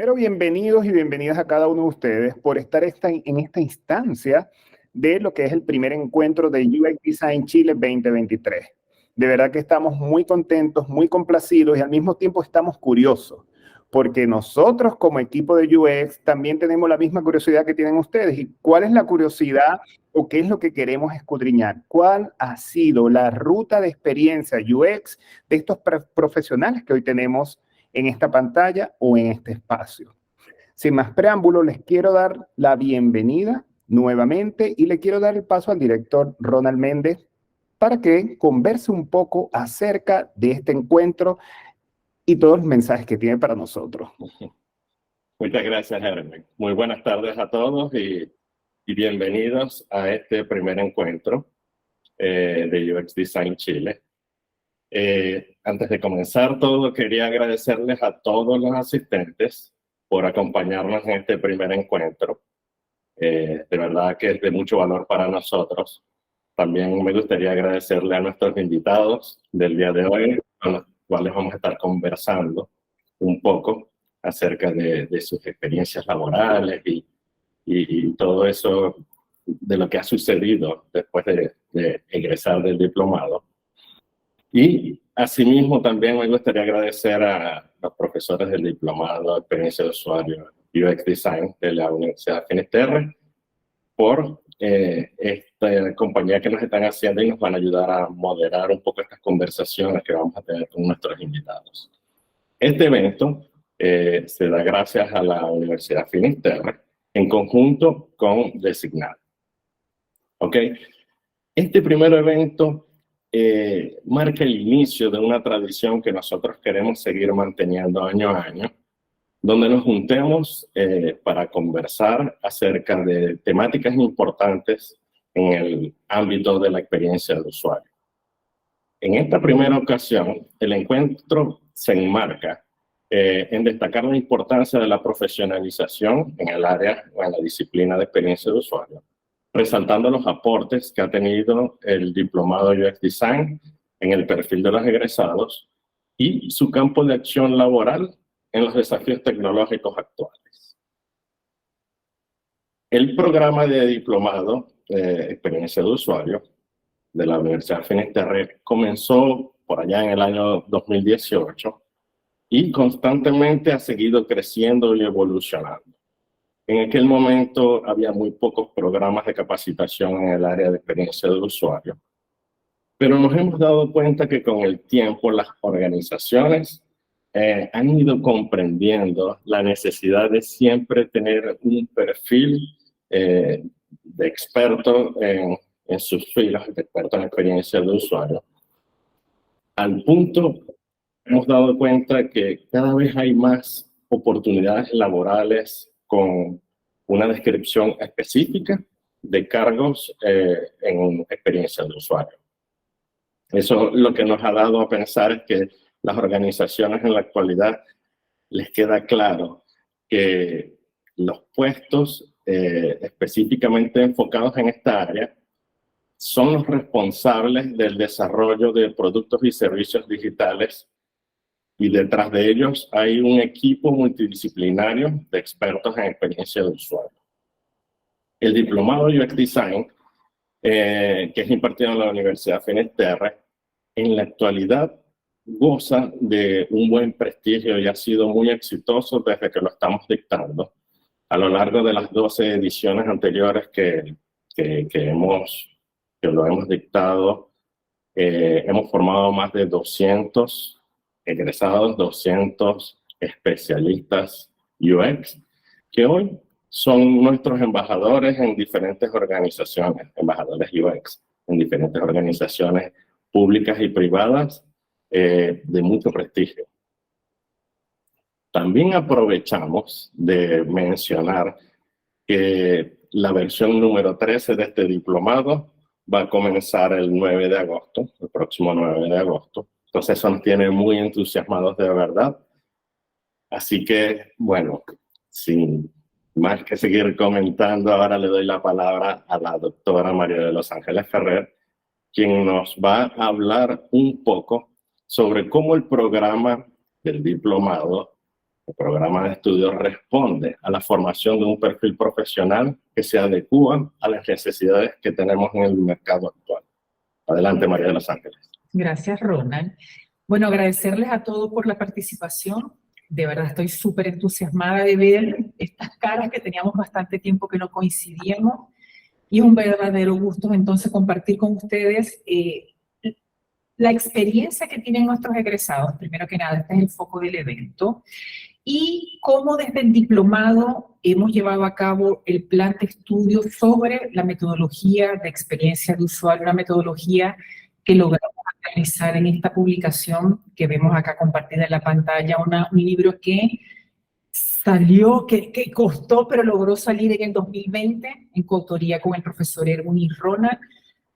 Primero, bienvenidos y bienvenidas a cada uno de ustedes por estar en esta instancia de lo que es el primer encuentro de UX Design Chile 2023. De verdad que estamos muy contentos, muy complacidos y al mismo tiempo estamos curiosos, porque nosotros como equipo de UX también tenemos la misma curiosidad que tienen ustedes. ¿Y cuál es la curiosidad o qué es lo que queremos escudriñar? ¿Cuál ha sido la ruta de experiencia UX de estos profesionales que hoy tenemos en esta pantalla o en este espacio? Sin más preámbulo, les quiero dar la bienvenida nuevamente y le quiero dar el paso al director Ronald Méndez para que converse un poco acerca de este encuentro y todos los mensajes que tiene para nosotros. Muchas gracias, Hermen. Muy buenas tardes a todos y bienvenidos a este primer encuentro de UX Design Chile. Antes de comenzar todo, quería agradecerles a todos los asistentes por acompañarnos en este primer encuentro. De verdad que es de mucho valor para nosotros. También me gustaría agradecerle a nuestros invitados del día de hoy, con los cuales vamos a estar conversando un poco acerca de sus experiencias laborales y todo eso de lo que ha sucedido después de egresar del diplomado. Y asimismo también me gustaría agradecer a los profesores del diplomado de experiencia de usuario UX Design de la Universidad Finisterre por esta compañía que nos están haciendo y nos van a ayudar a moderar un poco estas conversaciones que vamos a tener con nuestros invitados. Este evento se da gracias a la Universidad Finisterre en conjunto con Designado. ¿Ok? Este primer evento marca el inicio de una tradición que nosotros queremos seguir manteniendo año a año, donde nos juntemos para conversar acerca de temáticas importantes en el ámbito de la experiencia del usuario. En esta primera ocasión, el encuentro se enmarca en destacar la importancia de la profesionalización en el área o en la disciplina de experiencia de usuario, resaltando los aportes que ha tenido el diplomado UX Design en el perfil de los egresados y su campo de acción laboral en los desafíos tecnológicos actuales. El programa de diplomado experiencia de usuario de la Universidad Finisterre comenzó por allá en el año 2018 y constantemente ha seguido creciendo y evolucionando. En aquel momento había muy pocos programas de capacitación en el área de experiencia del usuario, pero nos hemos dado cuenta que con el tiempo las organizaciones han ido comprendiendo la necesidad de siempre tener un perfil de experto en sus filas, de experto en experiencia de usuario. Al punto, hemos dado cuenta que cada vez hay más oportunidades laborales con una descripción específica de cargos en experiencia de usuario. Eso lo que nos ha dado a pensar es que las organizaciones en la actualidad les queda claro que los puestos específicamente enfocados en esta área son los responsables del desarrollo de productos y servicios digitales y detrás de ellos hay un equipo multidisciplinario de expertos en experiencia de usuario. El diplomado UX Design, que es impartido en la Universidad Finisterre, en la actualidad goza de un buen prestigio y ha sido muy exitoso desde que lo estamos dictando. A lo largo de las 12 ediciones anteriores que lo hemos dictado, hemos formado más de 200 egresados, 200 especialistas UX, que hoy son nuestros embajadores en diferentes organizaciones, embajadores UX, en diferentes organizaciones públicas y privadas de mucho prestigio. También aprovechamos de mencionar que la versión número 13 de este diplomado va a comenzar el 9 de agosto, el próximo 9 de agosto. Entonces eso nos tiene muy entusiasmados de verdad. Así que, bueno, sin más que seguir comentando, ahora le doy la palabra a la doctora María de los Ángeles Ferrer, quien nos va a hablar un poco sobre cómo el programa del diplomado El programa de estudio responde a la formación de un perfil profesional que se adecúa a las necesidades que tenemos en el mercado actual. Adelante, María de los Ángeles. Gracias, Ronald. Bueno, agradecerles a todos por la participación. De verdad estoy súper entusiasmada de ver estas caras que teníamos bastante tiempo que no coincidíamos. Y es un verdadero gusto entonces compartir con ustedes la experiencia que tienen nuestros egresados. Primero que nada, este es el foco del evento. Y cómo desde el diplomado hemos llevado a cabo el plan de estudio sobre la metodología de experiencia de usuario, una metodología que logramos realizar en esta publicación que vemos acá compartida en la pantalla, un libro que salió, que costó, pero logró salir en el 2020 en coautoría con el profesor Erwin y Ronald,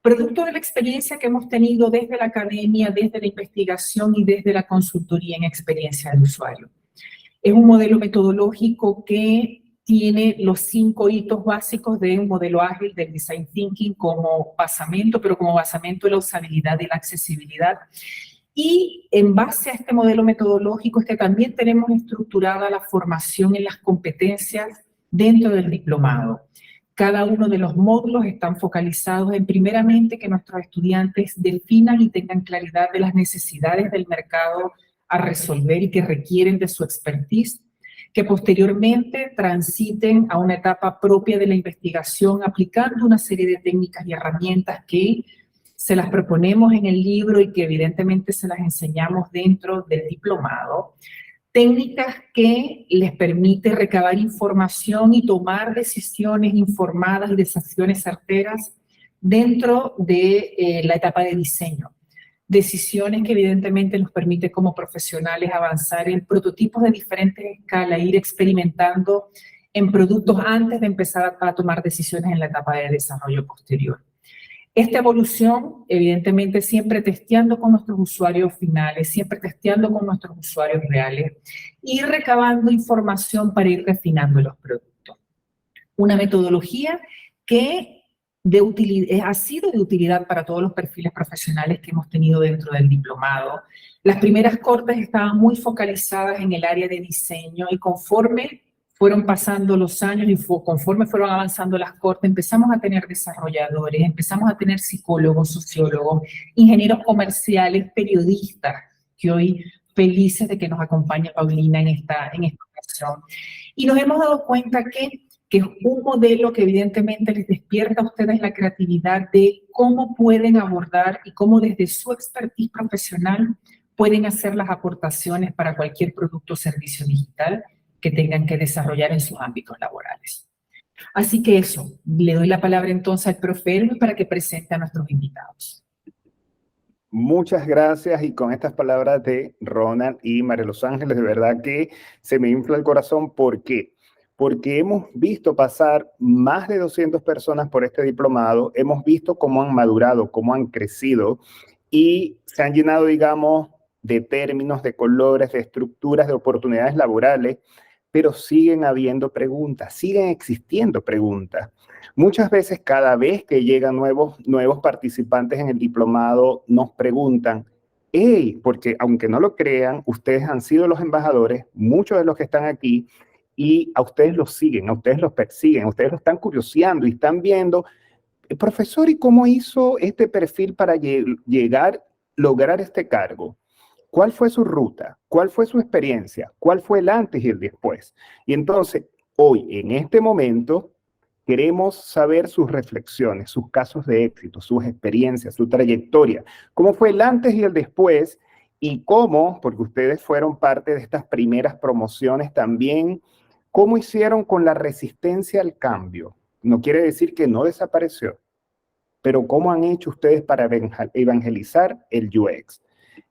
producto de la experiencia que hemos tenido desde la academia, desde la investigación y desde la consultoría en experiencia del usuario. Es un modelo metodológico que tiene los 5 hitos básicos de un modelo ágil del Design Thinking como basamento, pero como basamento de la usabilidad y la accesibilidad. Y en base a este modelo metodológico es que también tenemos estructurada la formación en las competencias dentro del diplomado. Cada uno de los módulos están focalizados en, primeramente, que nuestros estudiantes definan y tengan claridad de las necesidades del mercado a resolver y que requieren de su expertise, que posteriormente transiten a una etapa propia de la investigación aplicando una serie de técnicas y herramientas que se las proponemos en el libro y que evidentemente se las enseñamos dentro del diplomado. Técnicas que les permite recabar información y tomar decisiones informadas y decisiones certeras dentro de la etapa de diseño. Decisiones que evidentemente nos permite como profesionales avanzar en prototipos de diferentes escalas, ir experimentando en productos antes de empezar a tomar decisiones en la etapa de desarrollo posterior. Esta evolución, evidentemente, siempre testeando con nuestros usuarios finales, siempre testeando con nuestros usuarios reales y recabando información para ir refinando los productos. Una metodología que ha sido de utilidad para todos los perfiles profesionales que hemos tenido dentro del diplomado. Las primeras cortes estaban muy focalizadas en el área de diseño y conforme fueron pasando los años y conforme fueron avanzando las cortes, empezamos a tener desarrolladores, empezamos a tener psicólogos, sociólogos, ingenieros comerciales, periodistas, que hoy felices de que nos acompañe Paulina en esta ocasión. Y nos hemos dado cuenta que es un modelo que evidentemente les despierta a ustedes la creatividad de cómo pueden abordar y cómo desde su expertise profesional pueden hacer las aportaciones para cualquier producto o servicio digital que tengan que desarrollar en sus ámbitos laborales. Así que eso, le doy la palabra entonces al profe Erwin para que presente a nuestros invitados. Muchas gracias, y con estas palabras de Ronald y María Los Ángeles, de verdad que se me infla el corazón. ¿Por qué? Porque hemos visto pasar más de 200 personas por este diplomado, hemos visto cómo han madurado, cómo han crecido y se han llenado, digamos, de términos, de colores, de estructuras, de oportunidades laborales, pero siguen habiendo preguntas, siguen existiendo preguntas. Muchas veces, cada vez que llegan nuevos participantes en el diplomado, nos preguntan, hey, porque aunque no lo crean, ustedes han sido los embajadores, muchos de los que están aquí, y a ustedes los siguen, a ustedes los persiguen, a ustedes los están curioseando y están viendo, profesor, ¿y cómo hizo este perfil para lograr este cargo? ¿Cuál fue su ruta? ¿Cuál fue su experiencia? ¿Cuál fue el antes y el después? Y entonces, hoy, en este momento, queremos saber sus reflexiones, sus casos de éxito, sus experiencias, su trayectoria. ¿Cómo fue el antes y el después? Y cómo, porque ustedes fueron parte de estas primeras promociones también, cómo hicieron con la resistencia al cambio. No quiere decir que no desapareció, pero cómo han hecho ustedes para evangelizar el UX.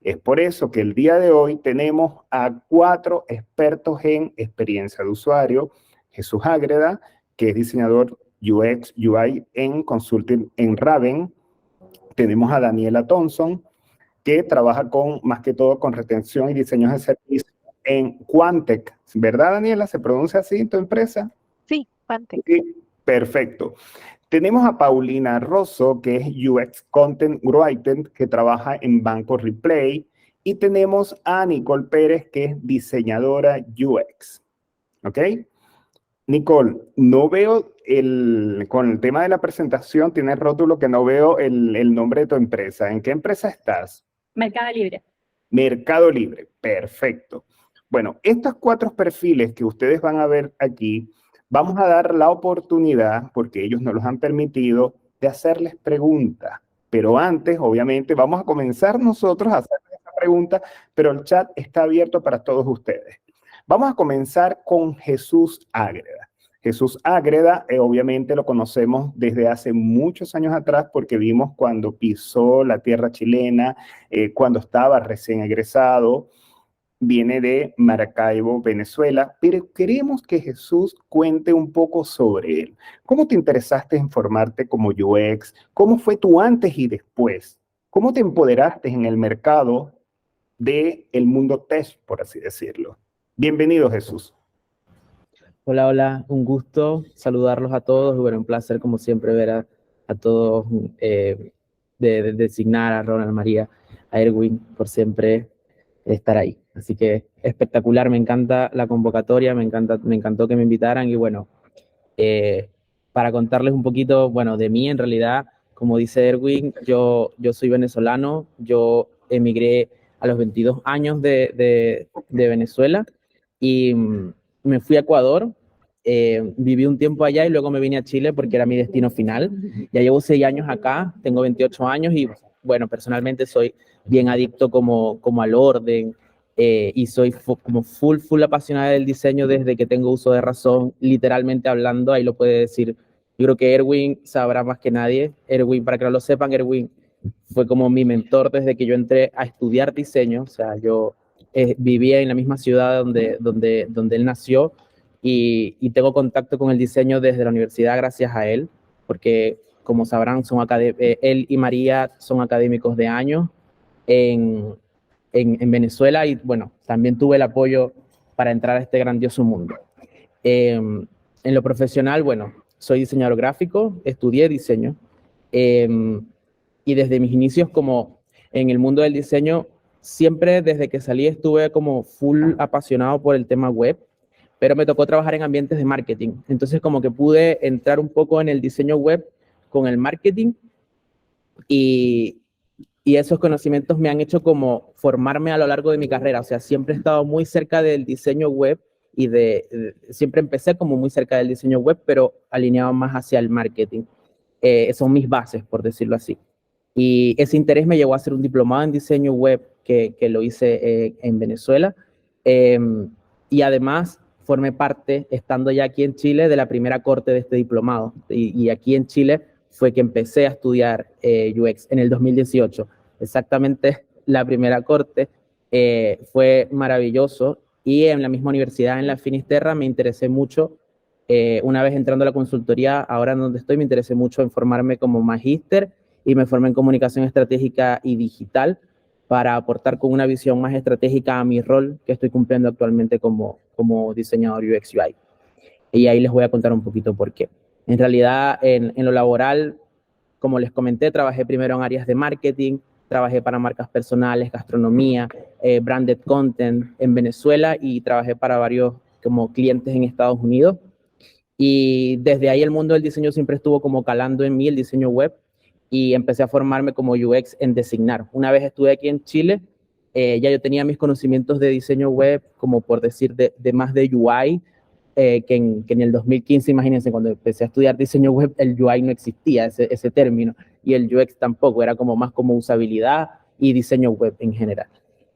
Es por eso que el día de hoy tenemos a 4 expertos en experiencia de usuario. Jesús Ágreda, que es diseñador UX, UI en Consulting en Raven. Tenemos a Daniela Thompson, que trabaja más que todo con retención y diseños de servicios en Quantec. ¿Verdad, Daniela? ¿Se pronuncia así en tu empresa? Sí, Quantec. Sí, perfecto. Tenemos a Paulina Rosso, que es UX Content Writer, que trabaja en Banco Replay, Y tenemos a Nicole Pérez, que es diseñadora UX. ¿Ok? Nicole, no veo con el tema de la presentación, tienes rótulo que no veo el nombre de tu empresa. ¿En qué empresa estás? Mercado Libre. Mercado Libre, perfecto. Bueno, estos 4 perfiles que ustedes van a ver aquí, vamos a dar la oportunidad, porque ellos nos los han permitido, de hacerles preguntas. Pero antes, obviamente, vamos a comenzar nosotros a hacerles esa pregunta, pero el chat está abierto para todos ustedes. Vamos a comenzar con Jesús Ágreda. Jesús Ágreda, obviamente lo conocemos desde hace muchos años atrás porque vimos cuando pisó la tierra chilena, cuando estaba recién egresado, viene de Maracaibo, Venezuela, pero queremos que Jesús cuente un poco sobre él. ¿Cómo te interesaste en formarte como UX? ¿Cómo fue tu antes y después? ¿Cómo te empoderaste en el mercado del mundo tech, por así decirlo? Bienvenido, Jesús. Hola, hola, un gusto saludarlos a todos. Bueno, un placer, como siempre, ver a todos, de designar a Ronald, María, a Erwin, por siempre estar ahí. Así que espectacular, me encanta la convocatoria, me encantó que me invitaran. Y bueno, para contarles un poquito, bueno, de mí, en realidad, como dice Erwin, yo soy venezolano, yo emigré a los 22 años de Venezuela y me fui a Ecuador, viví un tiempo allá y luego me vine a Chile porque era mi destino final. Ya llevo 6 años acá, tengo 28 años y bueno, personalmente soy bien adicto como al orden, y soy como full apasionada del diseño desde que tengo uso de razón, literalmente hablando, ahí lo puede decir. Yo creo que Erwin sabrá más que nadie. Erwin, para que no lo sepan, Erwin fue como mi mentor desde que yo entré a estudiar diseño. O sea, yo vivía en la misma ciudad donde él nació y tengo contacto con el diseño desde la universidad gracias a él, porque como sabrán, él y María son académicos de años en Venezuela y bueno, también tuve el apoyo para entrar a este grandioso mundo. En lo profesional, bueno, soy diseñador gráfico, estudié diseño, y desde mis inicios como en el mundo del diseño, siempre desde que salí estuve como full apasionado por el tema web, pero me tocó trabajar en ambientes de marketing. Entonces como que pude entrar un poco en el diseño web con el marketing y esos conocimientos me han hecho como formarme a lo largo de mi carrera. O sea, siempre he estado muy cerca del diseño web y siempre empecé como muy cerca del diseño web, pero alineado más hacia el marketing. Son mis bases, por decirlo así. Y ese interés me llevó a hacer un diplomado en diseño web que lo hice en Venezuela. Y además formé parte, estando ya aquí en Chile, de la primera corte de este diplomado. Y aquí en Chile fue que empecé a estudiar UX en el 2018. Exactamente la primera corte. Fue maravilloso. Y en la misma universidad, en la Finisterra, me interesé mucho. Una vez entrando a la consultoría, ahora en donde estoy, me interesé mucho en formarme como magíster y me formé en comunicación estratégica y digital para aportar con una visión más estratégica a mi rol que estoy cumpliendo actualmente como diseñador UX UI. Y ahí les voy a contar un poquito por qué. En realidad, en lo laboral, como les comenté, trabajé primero en áreas de marketing, trabajé para marcas personales, gastronomía, branded content en Venezuela y trabajé para varios como clientes en Estados Unidos. Y desde ahí el mundo del diseño siempre estuvo como calando en mí, el diseño web, y empecé a formarme como UX en Designar. Una vez estuve aquí en Chile, ya yo tenía mis conocimientos de diseño web, como por decir, de más de UI, que en el 2015, imagínense, cuando empecé a estudiar diseño web, el UI no existía, ese término, y el UX tampoco, era como más como usabilidad y diseño web en general.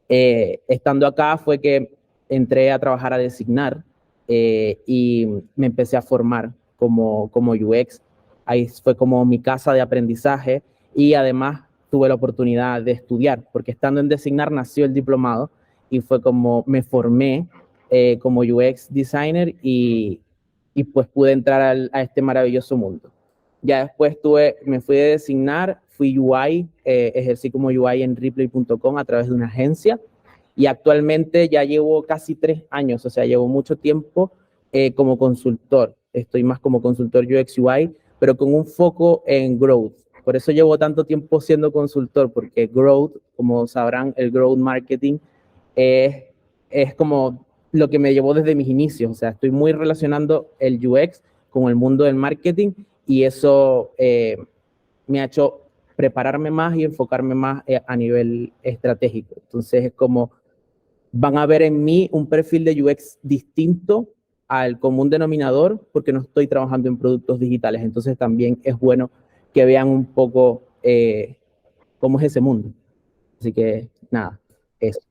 Estando acá fue que entré a trabajar a Designar, y me empecé a formar como UX. Ahí fue como mi casa de aprendizaje y además tuve la oportunidad de estudiar, porque estando en Designar nació el diplomado y fue como me formé como UX designer y pues pude entrar a este maravilloso mundo. Ya después me fui de Designar, fui UI, ejercí como UI en Ripley.com a través de una agencia y actualmente ya llevo casi 3 años, o sea, llevo mucho tiempo como consultor. Estoy más como consultor UX UI, pero con un foco en growth, por eso llevo tanto tiempo siendo consultor, porque growth, como sabrán, el growth marketing es como lo que me llevó desde mis inicios. O sea, estoy muy relacionando el UX con el mundo del marketing y eso me ha hecho prepararme más y enfocarme más a nivel estratégico. Entonces es como, van a ver en mí un perfil de UX distinto al común denominador porque no estoy trabajando en productos digitales. Entonces también es bueno que vean un poco cómo es ese mundo. Así que nada, eso.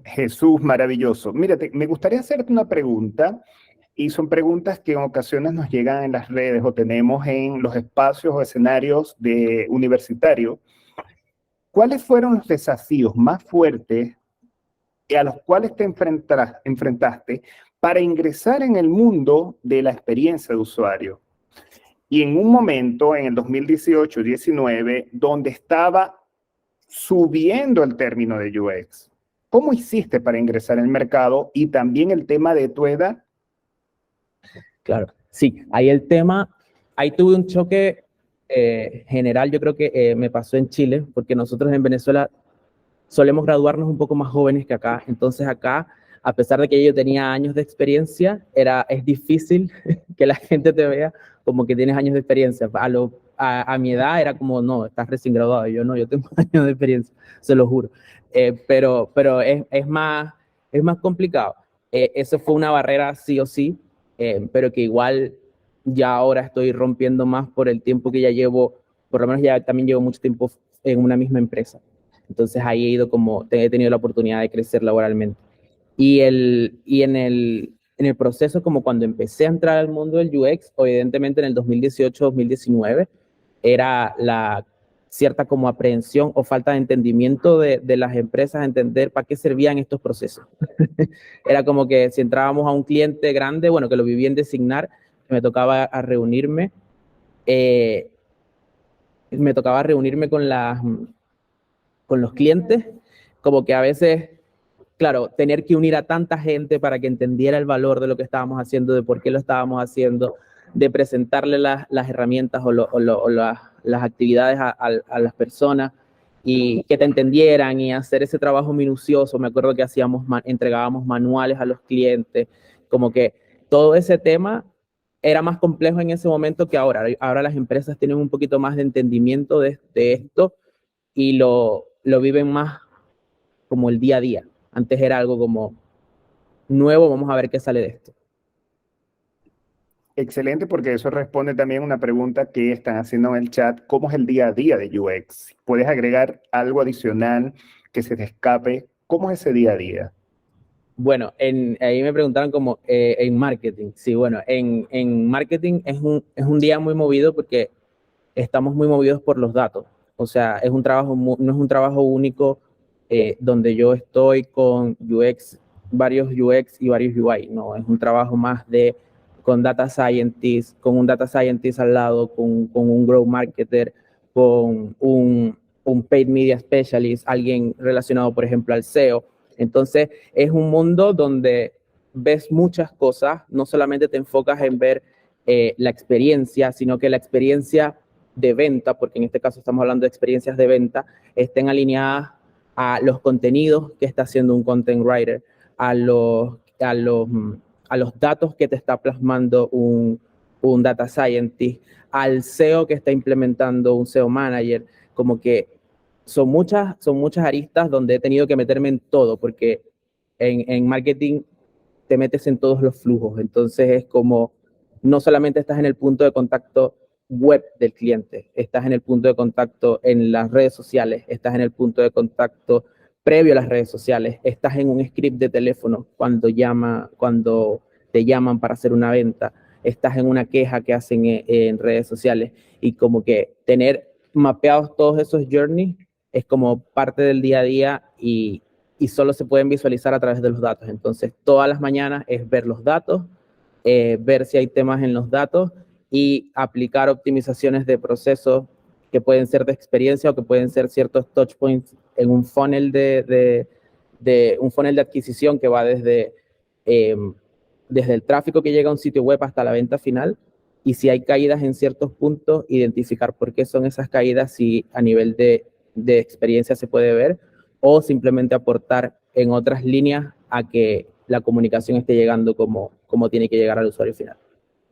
Jesús, maravilloso. Mírate, me gustaría hacerte una pregunta, y son preguntas que en ocasiones nos llegan en las redes o tenemos en los espacios o escenarios de universitario. ¿Cuáles fueron los desafíos más fuertes a los cuales te enfrentaste para ingresar en el mundo de la experiencia de usuario? Y en un momento, en el 2018-19, donde estaba subiendo el término de UX, ¿cómo hiciste para ingresar en el mercado? Y también el tema de tu edad. Claro, sí, ahí tuve un choque general, yo creo que me pasó en Chile, porque nosotros en Venezuela solemos graduarnos un poco más jóvenes que acá, entonces acá, a pesar de que yo tenía años de experiencia, es difícil que la gente te vea como que tienes años de experiencia. A mi edad era como, no, estás recién graduado, yo no, yo tengo años de experiencia, se lo juro. Pero es más complicado. Eso fue una barrera sí o sí, pero que igual ya ahora estoy rompiendo más por el tiempo que ya llevo, por lo menos ya también llevo mucho tiempo en una misma empresa. Entonces ahí he tenido la oportunidad de crecer laboralmente. Y en el proceso, como cuando empecé a entrar al mundo del UX, evidentemente en el 2018-2019, era la cierta como aprehensión o falta de entendimiento de las empresas, entender para qué servían estos procesos. Era como que si entrábamos a un cliente grande, bueno, que lo viví en Designar, me tocaba reunirme con los clientes, como que a veces, claro, tener que unir a tanta gente para que entendiera el valor de lo que estábamos haciendo, de por qué lo estábamos haciendo, de presentarle las herramientas o las actividades a las personas y que te entendieran y hacer ese trabajo minucioso. Me acuerdo que entregábamos manuales a los clientes, como que todo ese tema era más complejo en ese momento que ahora. Ahora las empresas tienen un poquito más de entendimiento de esto y lo viven más como el día a día. Antes era algo como nuevo, vamos a ver qué sale de esto. Excelente, porque eso responde también a una pregunta que están haciendo en el chat. ¿Cómo es el día a día de UX? ¿Puedes agregar algo adicional que se te escape? ¿Cómo es ese día a día? Bueno, ahí me preguntaron como en marketing. Sí, bueno, en marketing es un día muy movido porque estamos muy movidos por los datos. O sea, no es un trabajo único donde yo estoy con varios UX y varios UI. No, es un trabajo más con data scientist, con un data scientist al lado, con un growth marketer, con un paid media specialist, alguien relacionado, por ejemplo, al SEO. Entonces, es un mundo donde ves muchas cosas, no solamente te enfocas en ver la experiencia, sino que la experiencia de venta, porque en este caso estamos hablando de experiencias de venta, estén alineadas a los contenidos que está haciendo un content writer, a los datos que te está plasmando un data scientist, al SEO que está implementando un SEO manager, como que son muchas aristas donde he tenido que meterme en todo, porque en marketing te metes en todos los flujos, entonces es como, no solamente estás en el punto de contacto web del cliente, estás en el punto de contacto en las redes sociales, estás en el punto de contacto previo a las redes sociales, estás en un script de teléfono cuando te llaman para hacer una venta, estás en una queja que hacen en redes sociales y como que tener mapeados todos esos journeys es como parte del día a día y solo se pueden visualizar a través de los datos. Entonces, todas las mañanas es ver los datos, ver si hay temas en los datos y aplicar optimizaciones de procesos que pueden ser de experiencia o que pueden ser ciertos touch points en un funnel un funnel de adquisición que va desde el tráfico que llega a un sitio web hasta la venta final. y si hay caídas en ciertos puntos, identificar por qué son esas caídas, si a nivel de experiencia se puede ver, o simplemente aportar en otras líneas a que la comunicación esté llegando como tiene que llegar al usuario final.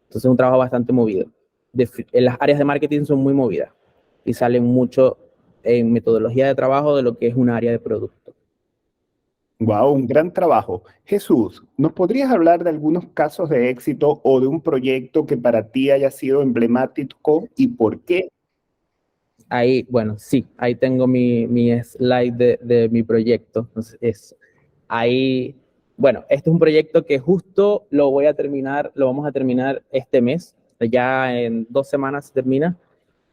Entonces es un trabajo bastante movido. En las áreas de marketing son muy movidas y salen mucho en metodología de trabajo de lo que es una área de producto. Wow, un gran trabajo. Jesús, ¿nos podrías hablar de algunos casos de éxito o de un proyecto que para ti haya sido emblemático y por qué? Ahí, bueno, sí, ahí tengo mi slide de mi proyecto. Entonces, ahí, bueno, este es un proyecto que justo lo vamos a terminar este mes, ya en 2 semanas se termina,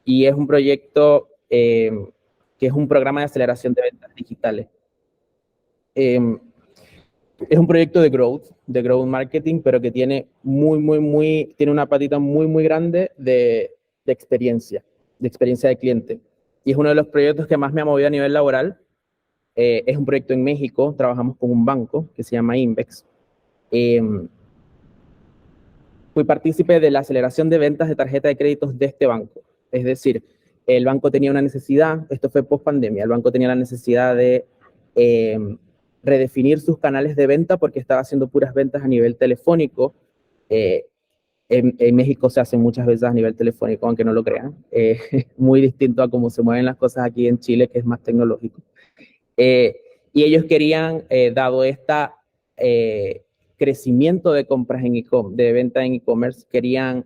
y es un proyecto que es un programa de aceleración de ventas digitales. Es un proyecto de growth marketing, pero que tiene tiene una patita muy grande de experiencia de cliente. Y es uno de los proyectos que más me ha movido a nivel laboral. Es un proyecto en México, trabajamos con un banco que se llama Invex. Fui partícipe de la aceleración de ventas de tarjeta de créditos de este banco. Es decir, el banco tenía una necesidad, esto fue post pandemia, el banco tenía la necesidad de redefinir sus canales de venta porque estaba haciendo puras ventas a nivel telefónico. En México se hacen muchas veces a nivel telefónico, aunque no lo crean. Muy distinto a cómo se mueven las cosas aquí en Chile, que es más tecnológico. Y ellos querían, dado esta crecimiento de compras de venta en e-commerce, querían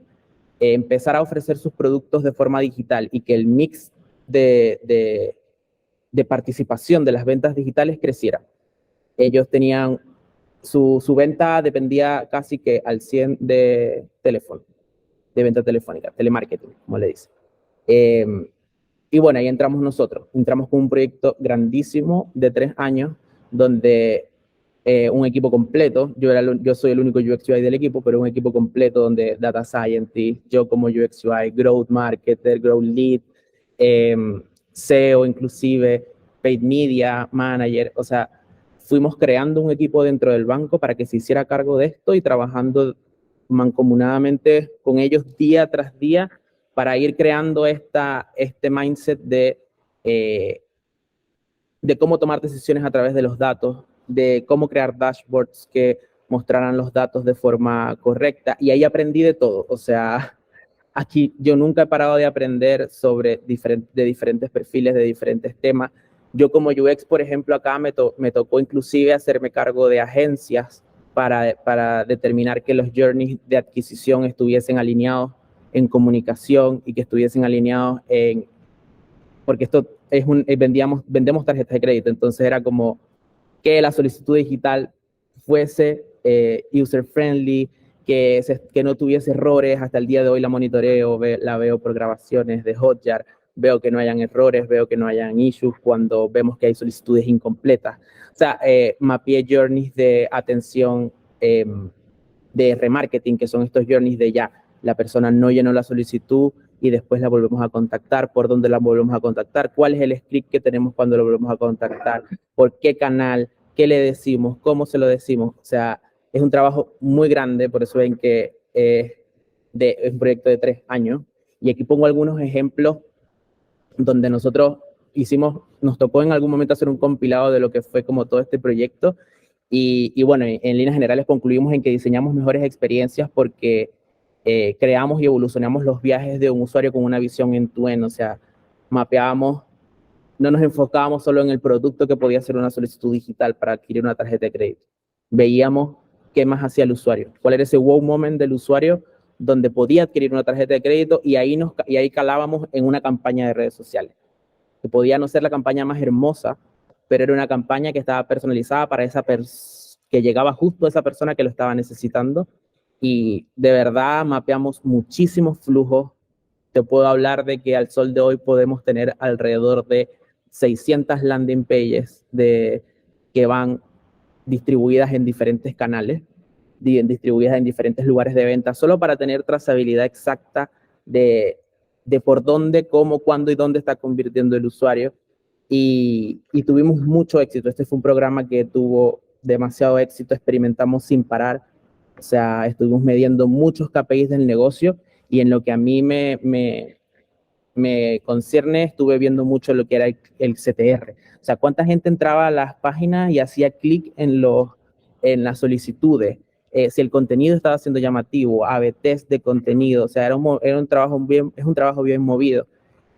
empezar a ofrecer sus productos de forma digital y que el mix de participación de las ventas digitales creciera. Ellos tenían su venta dependía casi que al 100 de teléfono, de venta telefónica, telemarketing, como le dicen. Y bueno, ahí entramos nosotros. Entramos con un proyecto grandísimo de 3 años, donde un equipo completo, yo soy el único UX UI del equipo, pero un equipo completo donde Data Scientist, yo como UX UI, Growth Marketer, Growth Lead, SEO inclusive, Paid Media, Manager, o sea, fuimos creando un equipo dentro del banco para que se hiciera cargo de esto y trabajando mancomunadamente con ellos día tras día para ir creando este mindset de cómo tomar decisiones a través de los datos, de cómo crear dashboards que mostraran los datos de forma correcta. Y ahí aprendí de todo. O sea, aquí yo nunca he parado de aprender sobre diferentes perfiles, de diferentes temas. Yo como UX, por ejemplo, acá me tocó inclusive hacerme cargo de agencias para determinar que los journeys de adquisición estuviesen alineados en comunicación y que estuviesen alineados porque esto vendemos tarjetas de crédito, entonces era como que la solicitud digital fuese user-friendly, que no tuviese errores. Hasta el día de hoy la monitoreo, la veo por grabaciones de Hotjar, veo que no hayan errores, veo que no hayan issues cuando vemos que hay solicitudes incompletas. O sea, mapeé journeys de atención de remarketing, que son estos journeys de ya, la persona no llenó la solicitud y después la volvemos a contactar, por dónde la volvemos a contactar, cuál es el script que tenemos cuando lo volvemos a contactar, por qué canal, qué le decimos, cómo se lo decimos. O sea, es un trabajo muy grande, por eso ven que es un proyecto de 3 años. Y aquí pongo algunos ejemplos donde nosotros nos tocó en algún momento hacer un compilado de lo que fue como todo este proyecto. Y bueno, en líneas generales concluimos en que diseñamos mejores experiencias porque creamos y evolucionamos los viajes de un usuario con una visión end-to-end. O sea, mapeábamos, no nos enfocábamos solo en el producto que podía ser una solicitud digital para adquirir una tarjeta de crédito. Veíamos qué más hacía el usuario, cuál era ese wow moment del usuario donde podía adquirir una tarjeta de crédito, y ahí calábamos en una campaña de redes sociales, que podía no ser la campaña más hermosa, pero era una campaña que estaba personalizada para que llegaba justo a esa persona que lo estaba necesitando. Y de verdad mapeamos muchísimos flujos. Te puedo hablar de que al sol de hoy podemos tener alrededor de 600 landing pages que van distribuidas en diferentes canales, distribuidas en diferentes lugares de venta, solo para tener trazabilidad exacta de por dónde, cómo, cuándo y dónde está convirtiendo el usuario. Y tuvimos mucho éxito. Este fue un programa que tuvo demasiado éxito, experimentamos sin parar. O sea, estuvimos midiendo muchos KPIs del negocio Y en lo que a mí me concierne, estuve viendo mucho lo que era el CTR. O sea, cuánta gente entraba a las páginas y hacía clic en las solicitudes, si el contenido estaba siendo llamativo, A/B test de contenido, o sea, es un trabajo bien movido.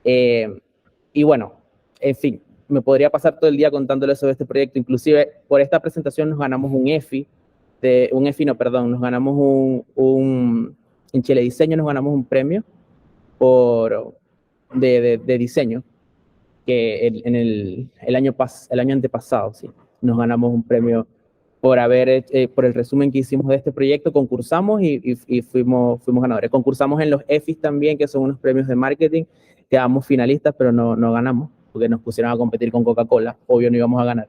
Y bueno, en fin, me podría pasar todo el día contándole sobre este proyecto. Inclusive, por esta presentación nos ganamos un EFI, nos ganamos en Chile Diseño nos ganamos un premio de diseño, que el año antepasado, sí, nos ganamos un premio por el resumen que hicimos de este proyecto. Concursamos y fuimos ganadores. Concursamos en los EFIs también, que son unos premios de marketing. Quedamos finalistas, pero no ganamos, porque nos pusieron a competir con Coca-Cola. Obvio, no íbamos a ganar.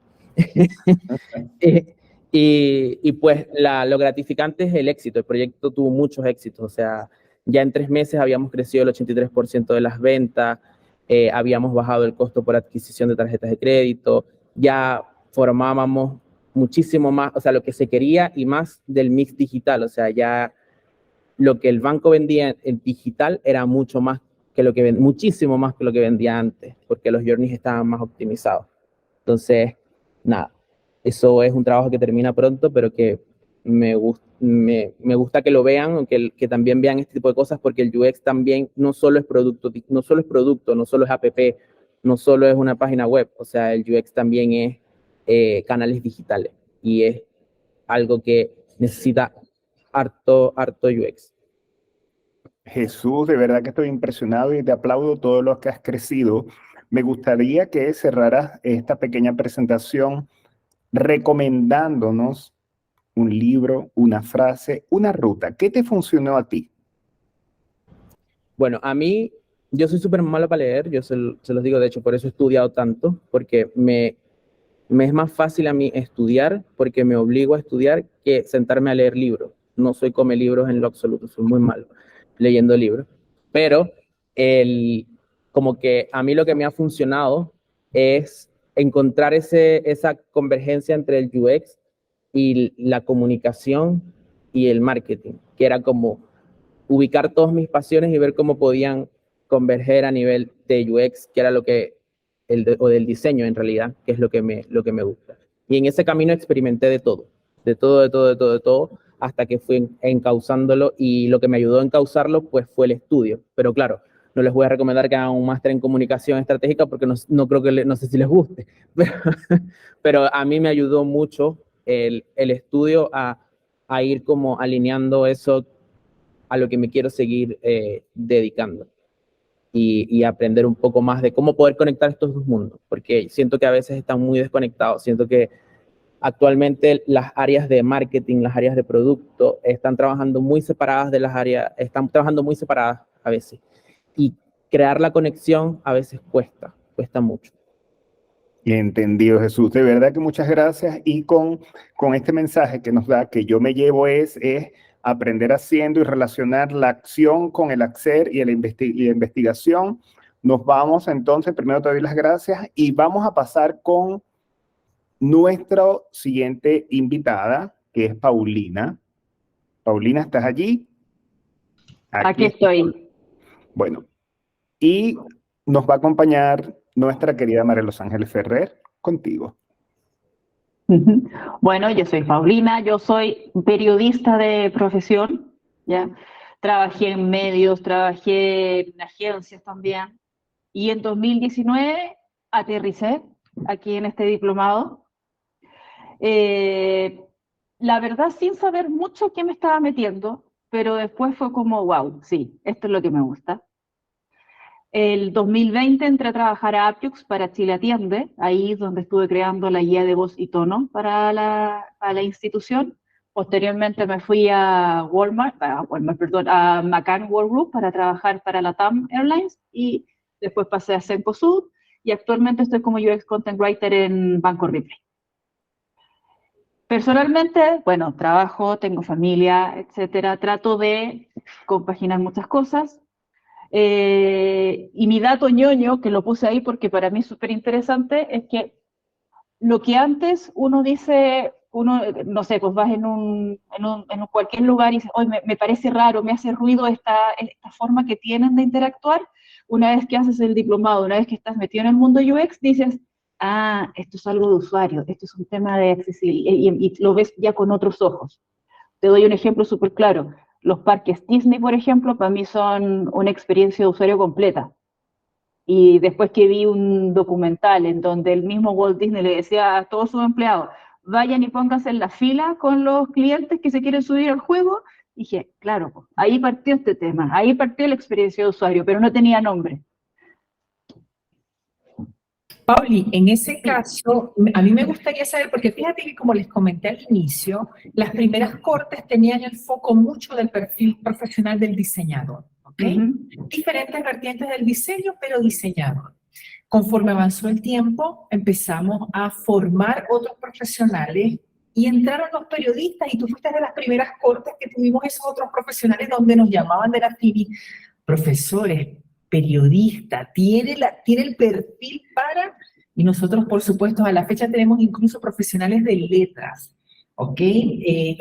Y pues lo gratificante es el éxito. El proyecto tuvo muchos éxitos. O sea, ya en 3 meses habíamos crecido el 83% de las ventas, habíamos bajado el costo por adquisición de tarjetas de crédito, ya formábamos muchísimo más, o sea, lo que se quería y más del mix digital. O sea, ya lo que el banco vendía en digital era muchísimo más que lo que vendía antes, porque los journeys estaban más optimizados. Entonces, nada, eso es un trabajo que termina pronto, pero que me gusta que lo vean, que también vean este tipo de cosas, porque el UX también no solo es producto, no solo es app, no solo es una página web. O sea, el UX también es canales digitales, y es algo que necesita harto UX. Jesús, de verdad que estoy impresionado y te aplaudo todo lo que has crecido. Me gustaría que cerraras esta pequeña presentación recomendándonos un libro, una frase, una ruta. ¿Qué te funcionó a ti? Bueno, a mí, yo soy súper malo para leer, yo se los digo, de hecho, por eso he estudiado tanto, porque me es más fácil a mí estudiar, porque me obligo a estudiar, que sentarme a leer libros. No soy come libros en lo absoluto, soy muy malo leyendo libros. Pero como que a mí lo que me ha funcionado es encontrar esa convergencia entre el UX y la comunicación y el marketing, que era como ubicar todas mis pasiones y ver cómo podían converger a nivel de UX, que era o del diseño en realidad, que es lo que me gusta. Y en ese camino experimenté de todo, hasta que fui encauzándolo, y lo que me ayudó a encauzarlo pues fue el estudio. Pero claro, no les voy a recomendar que hagan un máster en comunicación estratégica, porque no creo que, no sé si les guste, pero a mí me ayudó mucho el estudio a ir como alineando eso a lo que me quiero seguir dedicando, y aprender un poco más de cómo poder conectar estos dos mundos, porque siento que a veces están muy desconectados. Siento que actualmente las áreas de marketing, las áreas de producto, están trabajando muy separadas a veces, y crear la conexión a veces cuesta mucho. Entendido, Jesús. De verdad que muchas gracias. Y con este mensaje que nos da, que yo me llevo es aprender haciendo y relacionar la acción con el hacer y la investigación. Nos vamos entonces, primero te doy las gracias y vamos a pasar con nuestra siguiente invitada, que es Paulina. Paulina, ¿estás allí? Aquí estoy. Bueno, y nos va a acompañar nuestra querida María Los Ángeles Ferrer, contigo. Bueno, yo soy Paulina, yo soy periodista de profesión, ¿ya? Trabajé en medios, trabajé en agencias también, y en 2019 aterricé aquí en este diplomado. La verdad, sin saber mucho qué me estaba metiendo, pero después fue como, wow, sí, esto es lo que me gusta. El 2020 entré a trabajar a Appiux para Chile Atiende, ahí es donde estuve creando la guía de voz y tono para la institución. Posteriormente me fui a a McCann World Group para trabajar para la TAM Airlines, y después pasé a Cencosud, y actualmente estoy como UX Content Writer en Banco Ripley. Personalmente, bueno, trabajo, tengo familia, etcétera, trato de compaginar muchas cosas. Y mi dato ñoño, que lo puse ahí porque para mí es súper interesante, es que lo que antes uno dice uno, no sé, pues vas en cualquier lugar y dices, hoy me parece raro, me hace ruido esta forma que tienen de interactuar. Una vez que haces el diplomado, una vez que estás metido en el mundo UX, dices, ah, esto es algo de usuario, esto es un tema de accesibilidad, y lo ves ya con otros ojos. Te doy un ejemplo súper claro. Los parques Disney, por ejemplo, para mí son una experiencia de usuario completa. Y después que vi un documental en donde el mismo Walt Disney le decía a todos sus empleados, vayan y pónganse en la fila con los clientes que se quieren subir al juego, dije, claro, ahí partió este tema, ahí partió la experiencia de usuario, pero no tenía nombre. Pauli, en ese caso, a mí me gustaría saber, porque fíjate que como les comenté al inicio, las primeras cortes tenían el foco mucho del perfil profesional del diseñador, ¿ok? Diferentes vertientes del diseño, pero diseñador. Conforme avanzó el tiempo, empezamos a formar otros profesionales y entraron los periodistas, y tú fuiste de las primeras cortes que tuvimos esos otros profesionales donde nos llamaban de la FIBI, profesores, periodista, tiene el perfil para, y nosotros por supuesto a la fecha tenemos incluso profesionales de letras, ¿ok?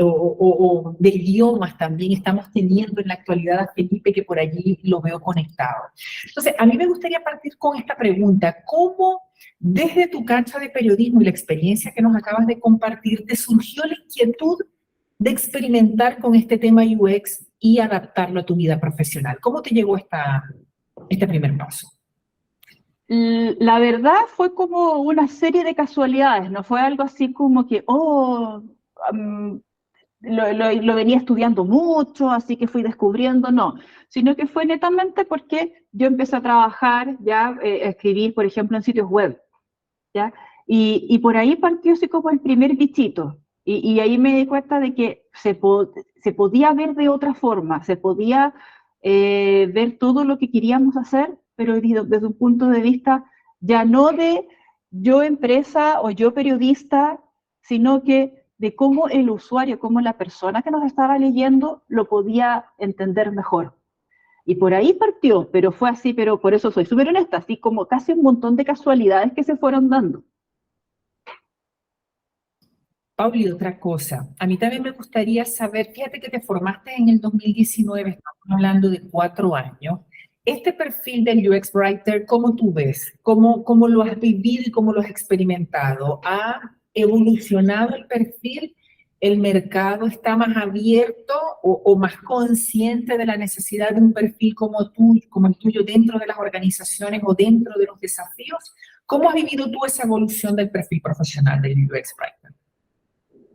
O de idiomas también estamos teniendo en la actualidad a Felipe, que por allí lo veo conectado. Entonces, a mí me gustaría partir con esta pregunta, ¿cómo desde tu cancha de periodismo y la experiencia que nos acabas de compartir, te surgió la inquietud de experimentar con este tema UX y adaptarlo a tu vida profesional? ¿Cómo te llegó este primer paso? La verdad fue como una serie de casualidades, no fue algo así como que, lo venía estudiando mucho, así que fui descubriendo, no, sino que fue netamente porque yo empecé a trabajar, ya, a escribir, por ejemplo, en sitios web, ¿ya? Y por ahí partió así como el primer bichito, y ahí me di cuenta de que se podía ver de otra forma, se podía ver todo lo que queríamos hacer, pero desde un punto de vista ya no de yo empresa o yo periodista, sino que de cómo el usuario, cómo la persona que nos estaba leyendo lo podía entender mejor. Y por ahí partió, pero fue así, pero por eso soy súper honesta, así como casi un montón de casualidades que se fueron dando. Pauli, otra cosa, a mí también me gustaría saber, fíjate que te formaste en el 2019, estamos hablando de 4 años, este perfil del UX Writer, ¿cómo tú ves? ¿Cómo lo has vivido y cómo lo has experimentado? ¿Ha evolucionado el perfil? ¿El mercado está más abierto o más consciente de la necesidad de un perfil como el tuyo dentro de las organizaciones o dentro de los desafíos? ¿Cómo has vivido tú esa evolución del perfil profesional del UX Writer?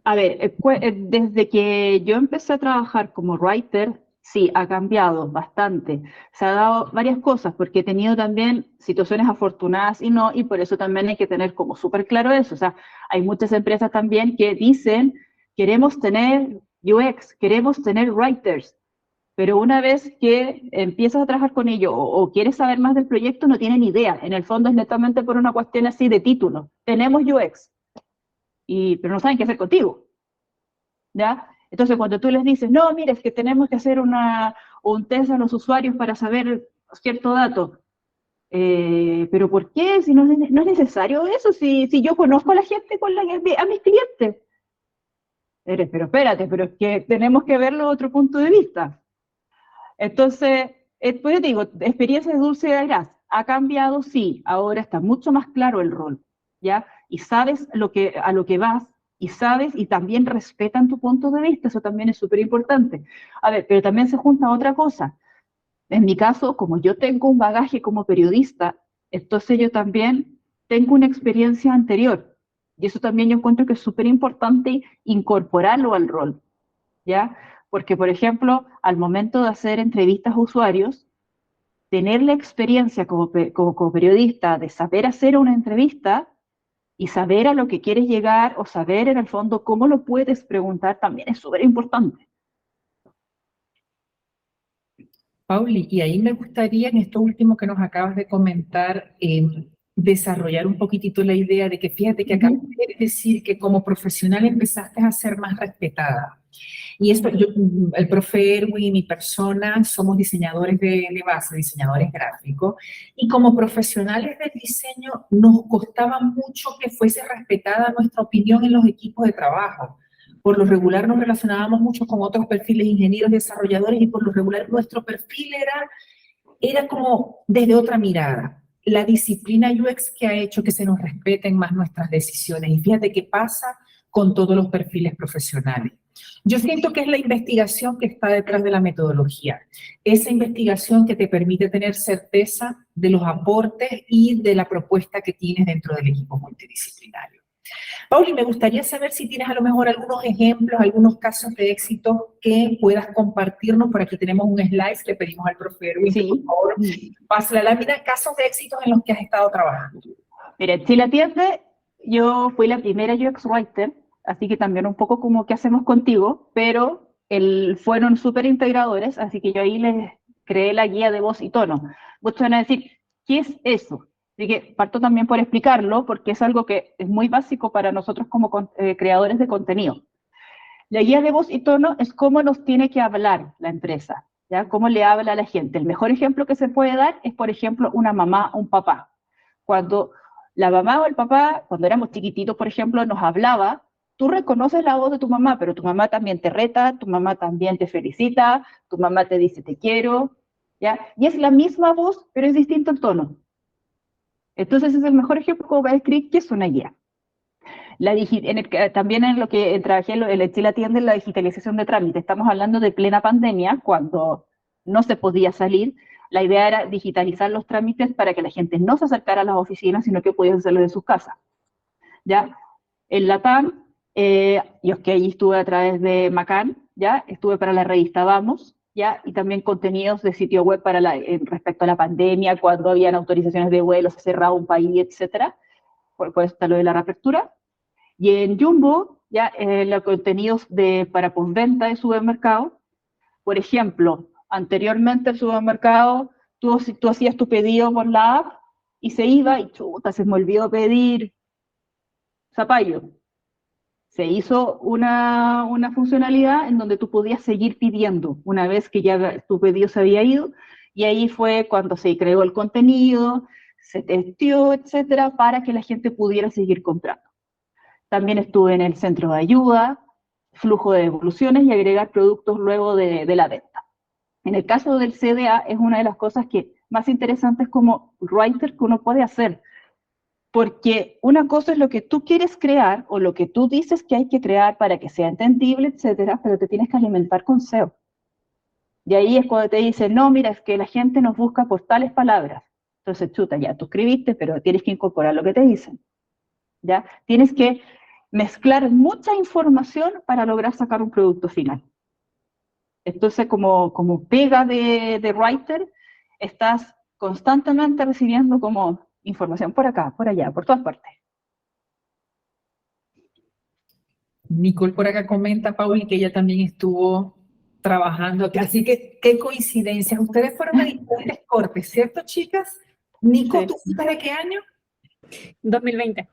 A ver, desde que yo empecé a trabajar como writer, sí, ha cambiado bastante. Se ha dado varias cosas, porque he tenido también situaciones afortunadas y no, y por eso también hay que tener como súper claro eso. O sea, hay muchas empresas también que dicen, queremos tener UX, queremos tener writers, pero una vez que empiezas a trabajar con ello o quieres saber más del proyecto, no tienen idea. En el fondo es netamente por una cuestión así de título. Tenemos UX. Pero no saben qué hacer contigo, ¿ya? Entonces, cuando tú les dices, no, mira, es que tenemos que hacer un test a los usuarios para saber cierto dato, ¿pero por qué? Si no es necesario eso, si yo conozco a la gente a mis clientes. Pero espérate, pero es que tenemos que verlo de otro punto de vista. Entonces, pues yo te digo, experiencia de dulce de gras, ha cambiado, sí, ahora está mucho más claro el rol, ¿ya? Y sabes a lo que vas, y sabes, y también respetan tu punto de vista, eso también es súper importante. A ver, pero también se junta otra cosa. En mi caso, como yo tengo un bagaje como periodista, entonces yo también tengo una experiencia anterior, y eso también yo encuentro que es súper importante incorporarlo al rol, ¿ya? Porque, por ejemplo, al momento de hacer entrevistas a usuarios, tener la experiencia como periodista de saber hacer una entrevista y saber a lo que quieres llegar o saber en el fondo cómo lo puedes preguntar también es súper importante. Pauli, y ahí me gustaría, en esto último que nos acabas de comentar, desarrollar un poquitito la idea de que fíjate que acabas de decir que como profesional empezaste a ser más respetada. Y esto, el profe Erwin y mi persona somos diseñadores de base, diseñadores gráficos, y como profesionales del diseño nos costaba mucho que fuese respetada nuestra opinión en los equipos de trabajo. Por lo regular nos relacionábamos mucho con otros perfiles, ingenieros, desarrolladores, y por lo regular nuestro perfil era como desde otra mirada. La disciplina UX que ha hecho que se nos respeten más nuestras decisiones. Y fíjate qué pasa con todos los perfiles profesionales. Yo siento que es la investigación que está detrás de la metodología. Esa investigación que te permite tener certeza de los aportes y de la propuesta que tienes dentro del equipo multidisciplinario. Pauli, me gustaría saber si tienes a lo mejor algunos ejemplos, algunos casos de éxito que puedas compartirnos. Por aquí tenemos un slide, le pedimos al profe Erwin, Sí. por favor, pase la lámina, casos de éxito en los que has estado trabajando. Mira, en Chile Atiende, yo fui la primera UX Writer, así que también un poco como qué hacemos contigo, pero fueron súper integradores, así que yo ahí les creé la guía de voz y tono. Muchos van a decir, ¿qué es eso? Así que parto también por explicarlo, porque es algo que es muy básico para nosotros como creadores de contenido. La guía de voz y tono es cómo nos tiene que hablar la empresa, ¿ya? Cómo le habla a la gente. El mejor ejemplo que se puede dar es, por ejemplo, una mamá o un papá. Cuando la mamá o el papá, cuando éramos chiquititos, por ejemplo, nos hablaba, tú reconoces la voz de tu mamá, pero tu mamá también te reta, tu mamá también te felicita, tu mamá te dice te quiero, ¿ya? Y es la misma voz, pero es distinto el tono. Entonces es el mejor ejemplo como para describir qué es una guía. También en lo que trabajé en el Chile Atiende, la digitalización de trámites. Estamos hablando de plena pandemia, cuando no se podía salir. La idea era digitalizar los trámites para que la gente no se acercara a las oficinas, sino que pudiera hacerlo de sus casas. ¿Ya? En LATAM, yo es que ahí estuve a través de Macan, ¿ya? Estuve para la revista Vamos, ¿ya? Y también contenidos de sitio web respecto a la pandemia, cuando habían autorizaciones de vuelos, se cerraba un país, etc. Por eso está lo de la reapertura. Y en Jumbo, ya los contenidos para postventa de supermercado. Por ejemplo, anteriormente el supermercado, tú hacías tu pedido por la app y se iba y chuta, se me olvidó pedir zapallo. Se hizo una funcionalidad en donde tú podías seguir pidiendo una vez que ya tu pedido se había ido, y ahí fue cuando se creó el contenido, se testeó, etcétera, para que la gente pudiera seguir comprando. También estuve en el centro de ayuda, flujo de devoluciones y agregar productos luego de la venta. En el caso del CDA es una de las cosas más interesantes como writer que uno puede hacer, porque una cosa es lo que tú quieres crear o lo que tú dices que hay que crear para que sea entendible, etcétera, pero te tienes que alimentar con SEO. Y ahí es cuando te dicen, no, mira, es que la gente nos busca por tales palabras. Entonces, chuta, ya, tú escribiste, pero tienes que incorporar lo que te dicen. ¿Ya? Tienes que mezclar mucha información para lograr sacar un producto final. Entonces, como pega de writer, estás constantemente recibiendo como información por acá, por allá, por todas partes. Nicole por acá comenta, Pauli, que ella también estuvo trabajando. Así que, qué coincidencias. Ustedes fueron a diferentes cortes, ¿cierto, chicas? Nico, Sí. ¿tú fuiste de qué año? 2020.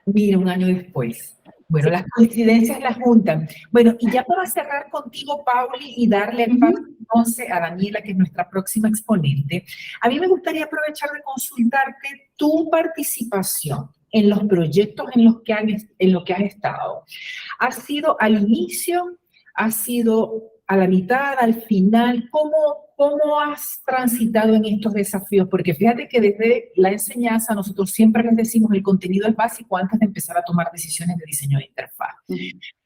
Mira, un año después. Bueno, Sí. las coincidencias las juntan. Bueno, y ya para cerrar contigo, Pauli, y darle el paso entonces a Daniela, que es nuestra próxima exponente, a mí me gustaría aprovechar de consultarte tu participación en los proyectos en los que has estado. ¿Ha sido al inicio? ¿Ha sido a la mitad, al final? ¿Cómo has transitado en estos desafíos? Porque fíjate que desde la enseñanza nosotros siempre les decimos el contenido es básico antes de empezar a tomar decisiones de diseño de interfaz.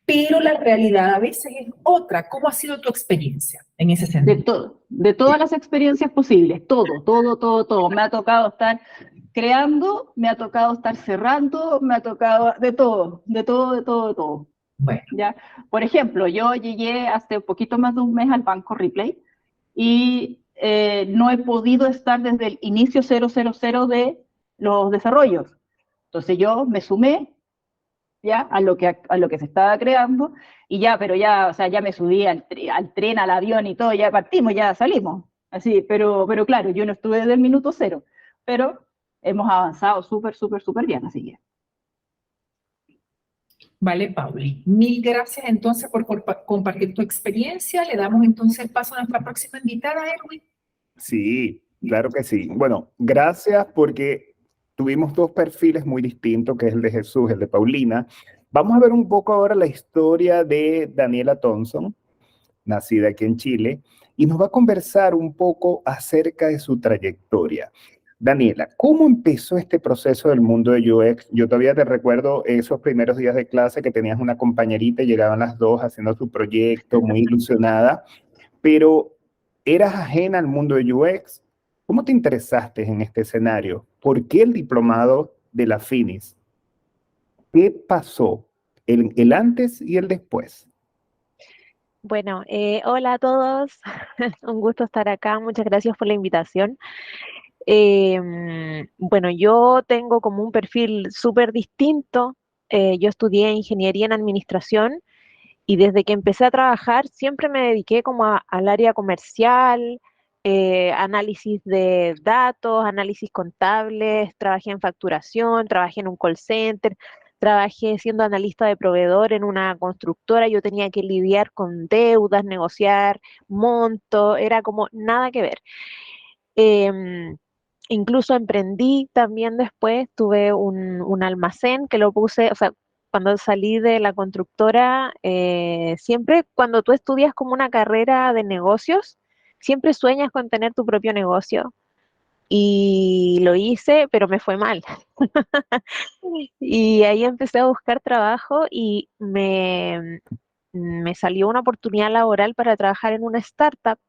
Pero la realidad a veces es otra. ¿Cómo ha sido tu experiencia en ese sentido? De todas las experiencias posibles, todo. Me ha tocado estar creando, me ha tocado estar cerrando, me ha tocado de todo. Bueno. ¿Ya? Por ejemplo, yo llegué hace un poquito más de un mes al banco Ripley y no he podido estar desde el inicio 000 de los desarrollos. Entonces yo me sumé ya a lo que se estaba creando y pero ya me subí al tren, al avión y todo, ya partimos, ya salimos. Así, pero claro, yo no estuve desde el minuto cero, pero hemos avanzado súper bien, así que. Vale, Pauli. Mil gracias entonces por compartir tu experiencia. Le damos entonces paso a nuestra próxima invitada, Erwin. Sí, claro que sí. Bueno, gracias porque tuvimos dos perfiles muy distintos, que es el de Jesús, el de Paulina. Vamos a ver un poco ahora la historia de Daniela Thompson, nacida aquí en Chile, y nos va a conversar un poco acerca de su trayectoria. Daniela, ¿cómo empezó este proceso del mundo de UX? Yo todavía te recuerdo esos primeros días de clase que tenías una compañerita y llegaban las dos haciendo su proyecto, muy ilusionada, pero eras ajena al mundo de UX. ¿Cómo te interesaste en este escenario? ¿Por qué el diplomado de la Finis? ¿Qué pasó? El antes y el después. Bueno, hola a todos, un gusto estar acá, muchas gracias por la invitación. Bueno, yo tengo como un perfil súper distinto. Yo estudié ingeniería en administración y desde que empecé a trabajar siempre me dediqué como al área comercial, análisis de datos, análisis contables, trabajé en facturación, trabajé en un call center, trabajé siendo analista de proveedor en una constructora. Yo tenía que lidiar con deudas, negociar monto, era como nada que ver. Em, Incluso emprendí también después, tuve un almacén que lo puse, o sea, cuando salí de la constructora, siempre cuando tú estudias como una carrera de negocios, siempre sueñas con tener tu propio negocio. Y lo hice, pero me fue mal. Y ahí empecé a buscar trabajo y me salió una oportunidad laboral para trabajar en una startup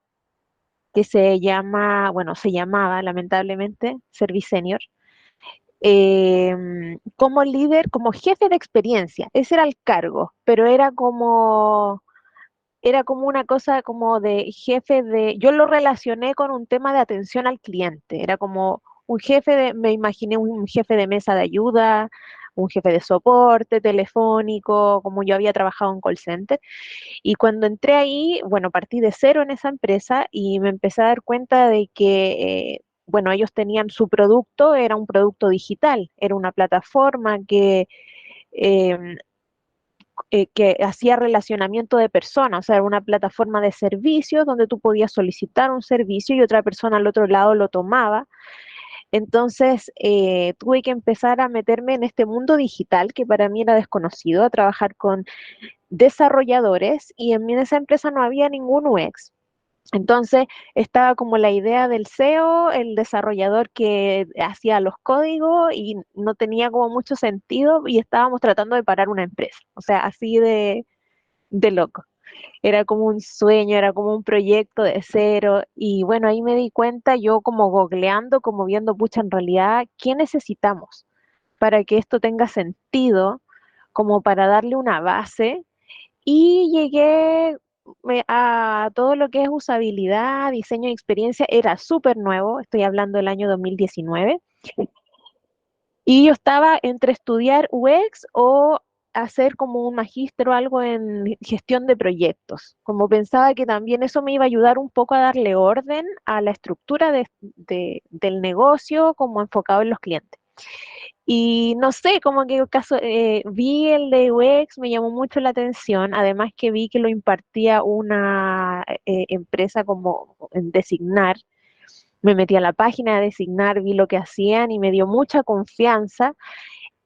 que se llama, bueno, se llamaba lamentablemente Service Senior, como líder, como jefe de experiencia. Ese era el cargo, pero era como una cosa como de jefe de, yo lo relacioné con un tema de atención al cliente, era como un jefe de, me imaginé un jefe de mesa de ayuda, un jefe de soporte telefónico, como yo había trabajado en call center. Y cuando entré ahí, bueno, partí de cero en esa empresa y me empecé a dar cuenta de que, bueno, ellos tenían su producto, era un producto digital, era una plataforma eh, que hacía relacionamiento de personas, o sea, era una plataforma de servicios donde tú podías solicitar un servicio y otra persona al otro lado lo tomaba. Entonces, tuve que empezar a meterme en este mundo digital que para mí era desconocido, a trabajar con desarrolladores y en esa empresa no había ningún UX. Entonces estaba como la idea del SEO, el desarrollador que hacía los códigos y no tenía como mucho sentido y estábamos tratando de parar una empresa. O sea, así de loco. Era como un sueño, era como un proyecto de cero. Y bueno, ahí me di cuenta, yo como googleando, como viendo, pucha, en realidad, ¿qué necesitamos para que esto tenga sentido? Como para darle una base y llegué a todo lo que es usabilidad, diseño y experiencia, era súper nuevo, estoy hablando del año 2019, y yo estaba entre estudiar UX o hacer como un magíster o algo en gestión de proyectos, como pensaba que también eso me iba a ayudar un poco a darle orden a la estructura del negocio como enfocado en los clientes. Y no sé, como que caso, vi el de UX, me llamó mucho la atención, además que vi que lo impartía una empresa como en Designar. Me metí a la página de Designar, vi lo que hacían y me dio mucha confianza.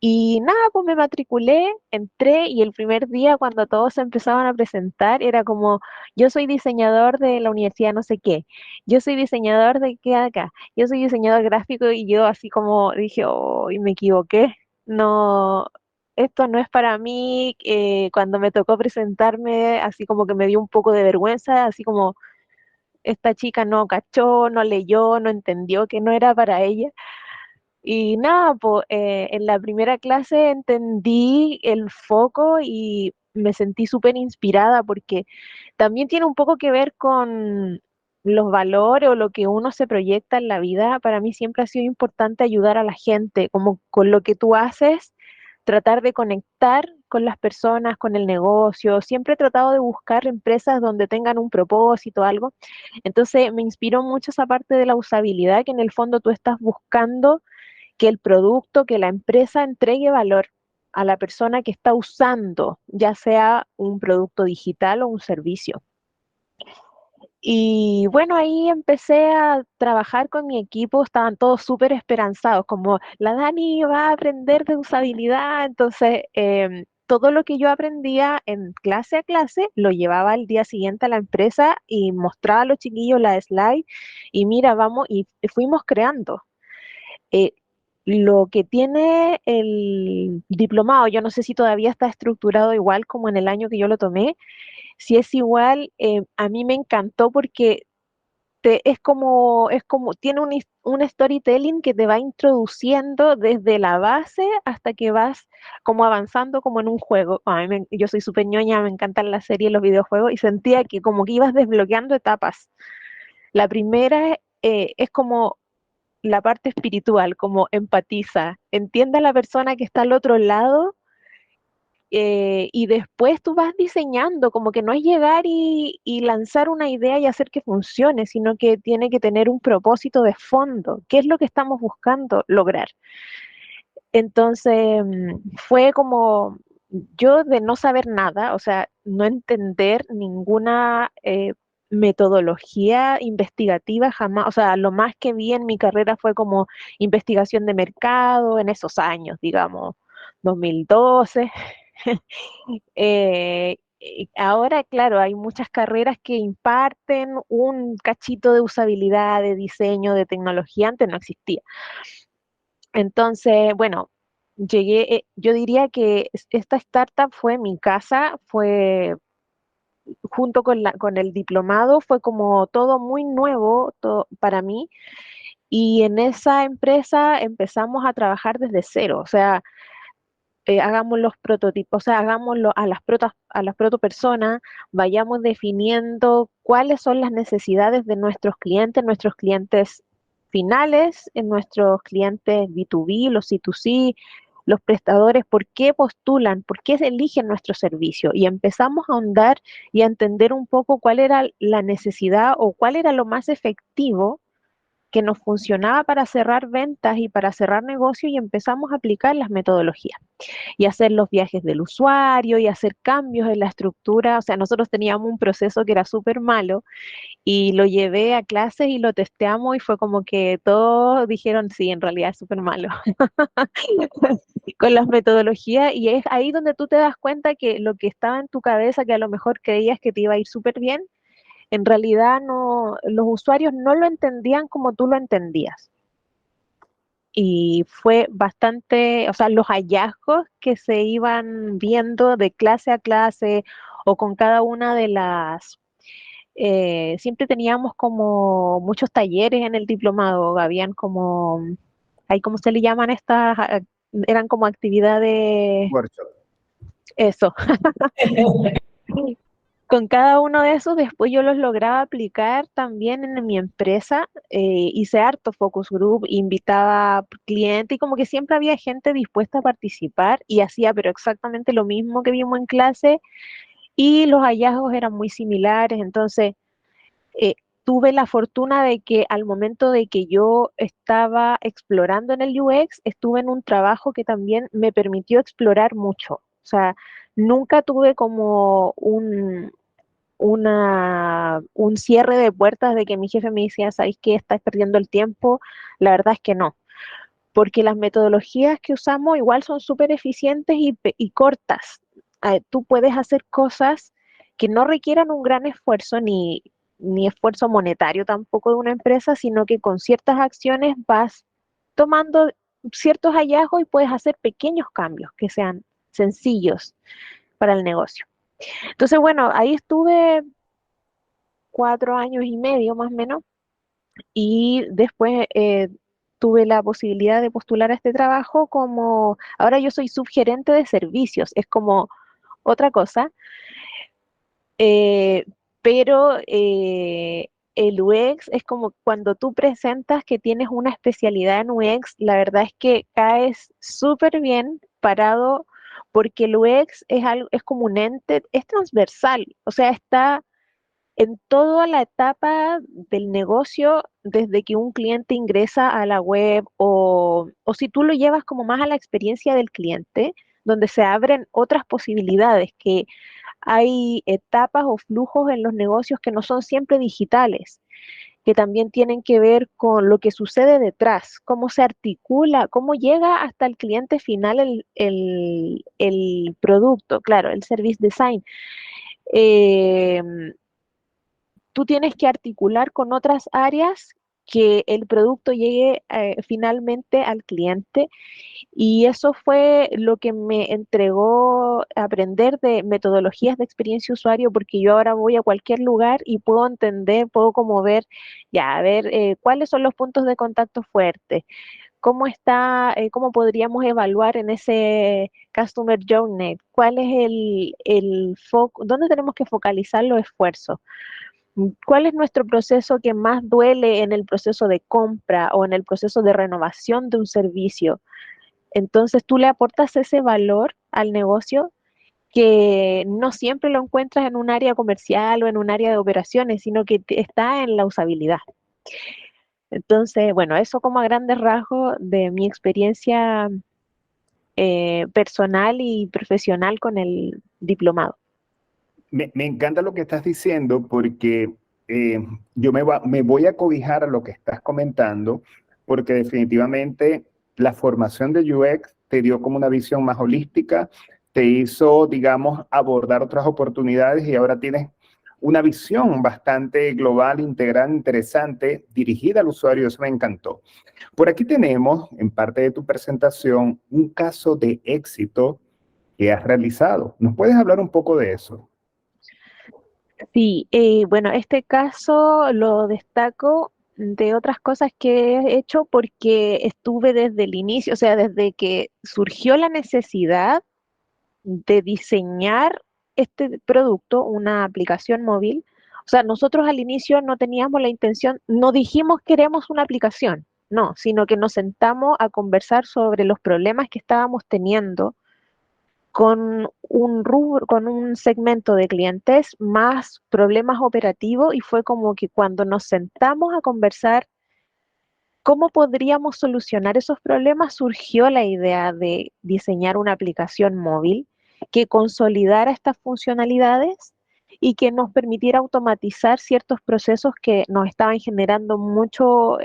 Y nada, pues me matriculé, entré y el primer día cuando todos se empezaban a presentar era como, yo soy diseñador de la universidad no sé qué, yo soy diseñador de qué acá, yo soy diseñador gráfico y yo así como dije, oh, y me equivoqué, no, esto no es para mí. Cuando me tocó presentarme, así como que me dio un poco de vergüenza, así como esta chica no cachó, no leyó, no entendió que no era para ella. Y nada, pues en la primera clase entendí el foco y me sentí súper inspirada porque también tiene un poco que ver con los valores o lo que uno se proyecta en la vida. Para mí siempre ha sido importante ayudar a la gente, como con lo que tú haces, tratar de conectar con las personas, con el negocio. Siempre he tratado de buscar empresas donde tengan un propósito, algo. Entonces me inspiró mucho esa parte de la usabilidad, que en el fondo tú estás buscando que el producto, que la empresa entregue valor. a la persona que está usando, ya sea un producto digital o un servicio. Y bueno, ahí empecé a trabajar con mi equipo, estaban todos súper esperanzados, como la Dani va a aprender de usabilidad, entonces todo lo que yo aprendía en clase a clase lo llevaba al día siguiente a la empresa y mostraba a los chiquillos la slide y mira, vamos, y fuimos creando. Eh, lo que tiene el diplomado, yo no sé si todavía está estructurado igual como en el año que yo lo tomé, si es igual, a mí me encantó porque tiene un storytelling que te va introduciendo desde la base hasta que vas como avanzando como en un juego. Yo soy súper ñoña, me encantan las series y los videojuegos y sentía que como que ibas desbloqueando etapas. La primera es como la parte espiritual, como empatiza, entiende a la persona que está al otro lado y después tú vas diseñando, como que no es llegar y lanzar una idea y hacer que funcione, sino que tiene que tener un propósito de fondo. ¿Qué es lo que estamos buscando lograr? Entonces, fue como yo de no saber nada, o sea, no entender ninguna metodología investigativa jamás, o sea, lo más que vi en mi carrera fue como investigación de mercado en esos años, digamos, 2012. Ahora, claro, hay muchas carreras que imparten un cachito de usabilidad, de diseño, de tecnología, antes no existía. Entonces, bueno, yo diría que esta startup fue mi casa, fue junto con el diplomado, fue como todo muy nuevo todo, para mí. Y en esa empresa empezamos a trabajar desde cero, o sea, hagamos los prototipos, o sea, hagámoslo a las protopersonas, vayamos definiendo cuáles son las necesidades de nuestros clientes finales, en nuestros clientes B2B, los C2C, los prestadores, por qué postulan, por qué eligen nuestro servicio. Y empezamos a ahondar y a entender un poco cuál era la necesidad o cuál era lo más efectivo que nos funcionaba para cerrar ventas y para cerrar negocios y empezamos a aplicar las metodologías y hacer los viajes del usuario y hacer cambios en la estructura. O sea, nosotros teníamos un proceso que era súper malo y lo llevé a clases y lo testeamos y fue como que todos dijeron, sí, en realidad es súper malo con las metodologías y es ahí donde tú te das cuenta que lo que estaba en tu cabeza, que a lo mejor creías que te iba a ir súper bien, en realidad no, los usuarios no lo entendían como tú lo entendías. Y fue bastante, o sea, los hallazgos que se iban viendo de clase a clase o con cada una de las, siempre teníamos como muchos talleres en el diplomado, habían como, ahí cómo se le llaman estas, eran como actividades, Workshop. eso. Con cada uno de esos, después yo los lograba aplicar también en mi empresa. Hice harto focus group, invitaba clientes y como que siempre había gente dispuesta a participar y hacía pero exactamente lo mismo que vimos en clase y los hallazgos eran muy similares. Entonces, eh, tuve la fortuna de que al momento de que yo estaba explorando en el UX, estuve en un trabajo que también me permitió explorar mucho. O sea, nunca tuve como un cierre de puertas de que mi jefe me decía, ¿sabéis qué? Estás perdiendo el tiempo. La verdad es que no, porque las metodologías que usamos igual son súper eficientes y cortas. Tú puedes hacer cosas que no requieran un gran esfuerzo ni esfuerzo monetario tampoco de una empresa, sino que con ciertas acciones vas tomando ciertos hallazgos y puedes hacer pequeños cambios que sean sencillos para el negocio. Entonces, bueno, ahí estuve 4 años y medio más o menos y después tuve la posibilidad de postular a este trabajo como, ahora yo soy subgerente de servicios, es como otra cosa, eh, pero el UX es como cuando tú presentas que tienes una especialidad en UX, la verdad es que caes súper bien parado porque el UX es algo, es como un ente, es transversal, o sea, está en toda la etapa del negocio, desde que un cliente ingresa a la web o si tú lo llevas como más a la experiencia del cliente, donde se abren otras posibilidades, que hay etapas o flujos en los negocios que no son siempre digitales, que también tienen que ver con lo que sucede detrás, cómo se articula, cómo llega hasta el cliente final el producto, claro, el service design. Eh, Tú tienes que articular con otras áreas que el producto llegue finalmente al cliente, y eso fue lo que me entregó aprender de metodologías de experiencia usuario, porque yo ahora voy a cualquier lugar y puedo entender, puedo como ver, ya, a ver, cuáles son los puntos de contacto fuertes, cómo está, cómo podríamos evaluar en ese Customer Journey, cuál es el foco, dónde tenemos que focalizar los esfuerzos. ¿Cuál es nuestro proceso que más duele en el proceso de compra o en el proceso de renovación de un servicio? Entonces tú le aportas ese valor al negocio que no siempre lo encuentras en un área comercial o en un área de operaciones, sino que está en la usabilidad. Entonces, bueno, eso como a grandes rasgos de mi experiencia personal y profesional con el diplomado. Me encanta lo que estás diciendo porque yo me voy a cobijar a lo que estás comentando, porque definitivamente la formación de UX te dio como una visión más holística, te hizo, digamos, abordar otras oportunidades y ahora tienes una visión bastante global, integral, interesante, dirigida al usuario. Eso me encantó. Por aquí tenemos, en parte de tu presentación, un caso de éxito que has realizado. ¿Nos puedes hablar un poco de eso? Sí, bueno, este caso lo destaco de otras cosas que he hecho porque estuve desde el inicio, o sea, desde que surgió la necesidad de diseñar este producto, una aplicación móvil. O sea, nosotros al inicio no teníamos la intención, no dijimos queremos una aplicación, no, sino que nos sentamos a conversar sobre los problemas que estábamos teniendo con un rubro, con un segmento de clientes más problemas operativos, y fue como que cuando nos sentamos a conversar cómo podríamos solucionar esos problemas, surgió la idea de diseñar una aplicación móvil que consolidara estas funcionalidades y que nos permitiera automatizar ciertos procesos que nos estaban generando mucho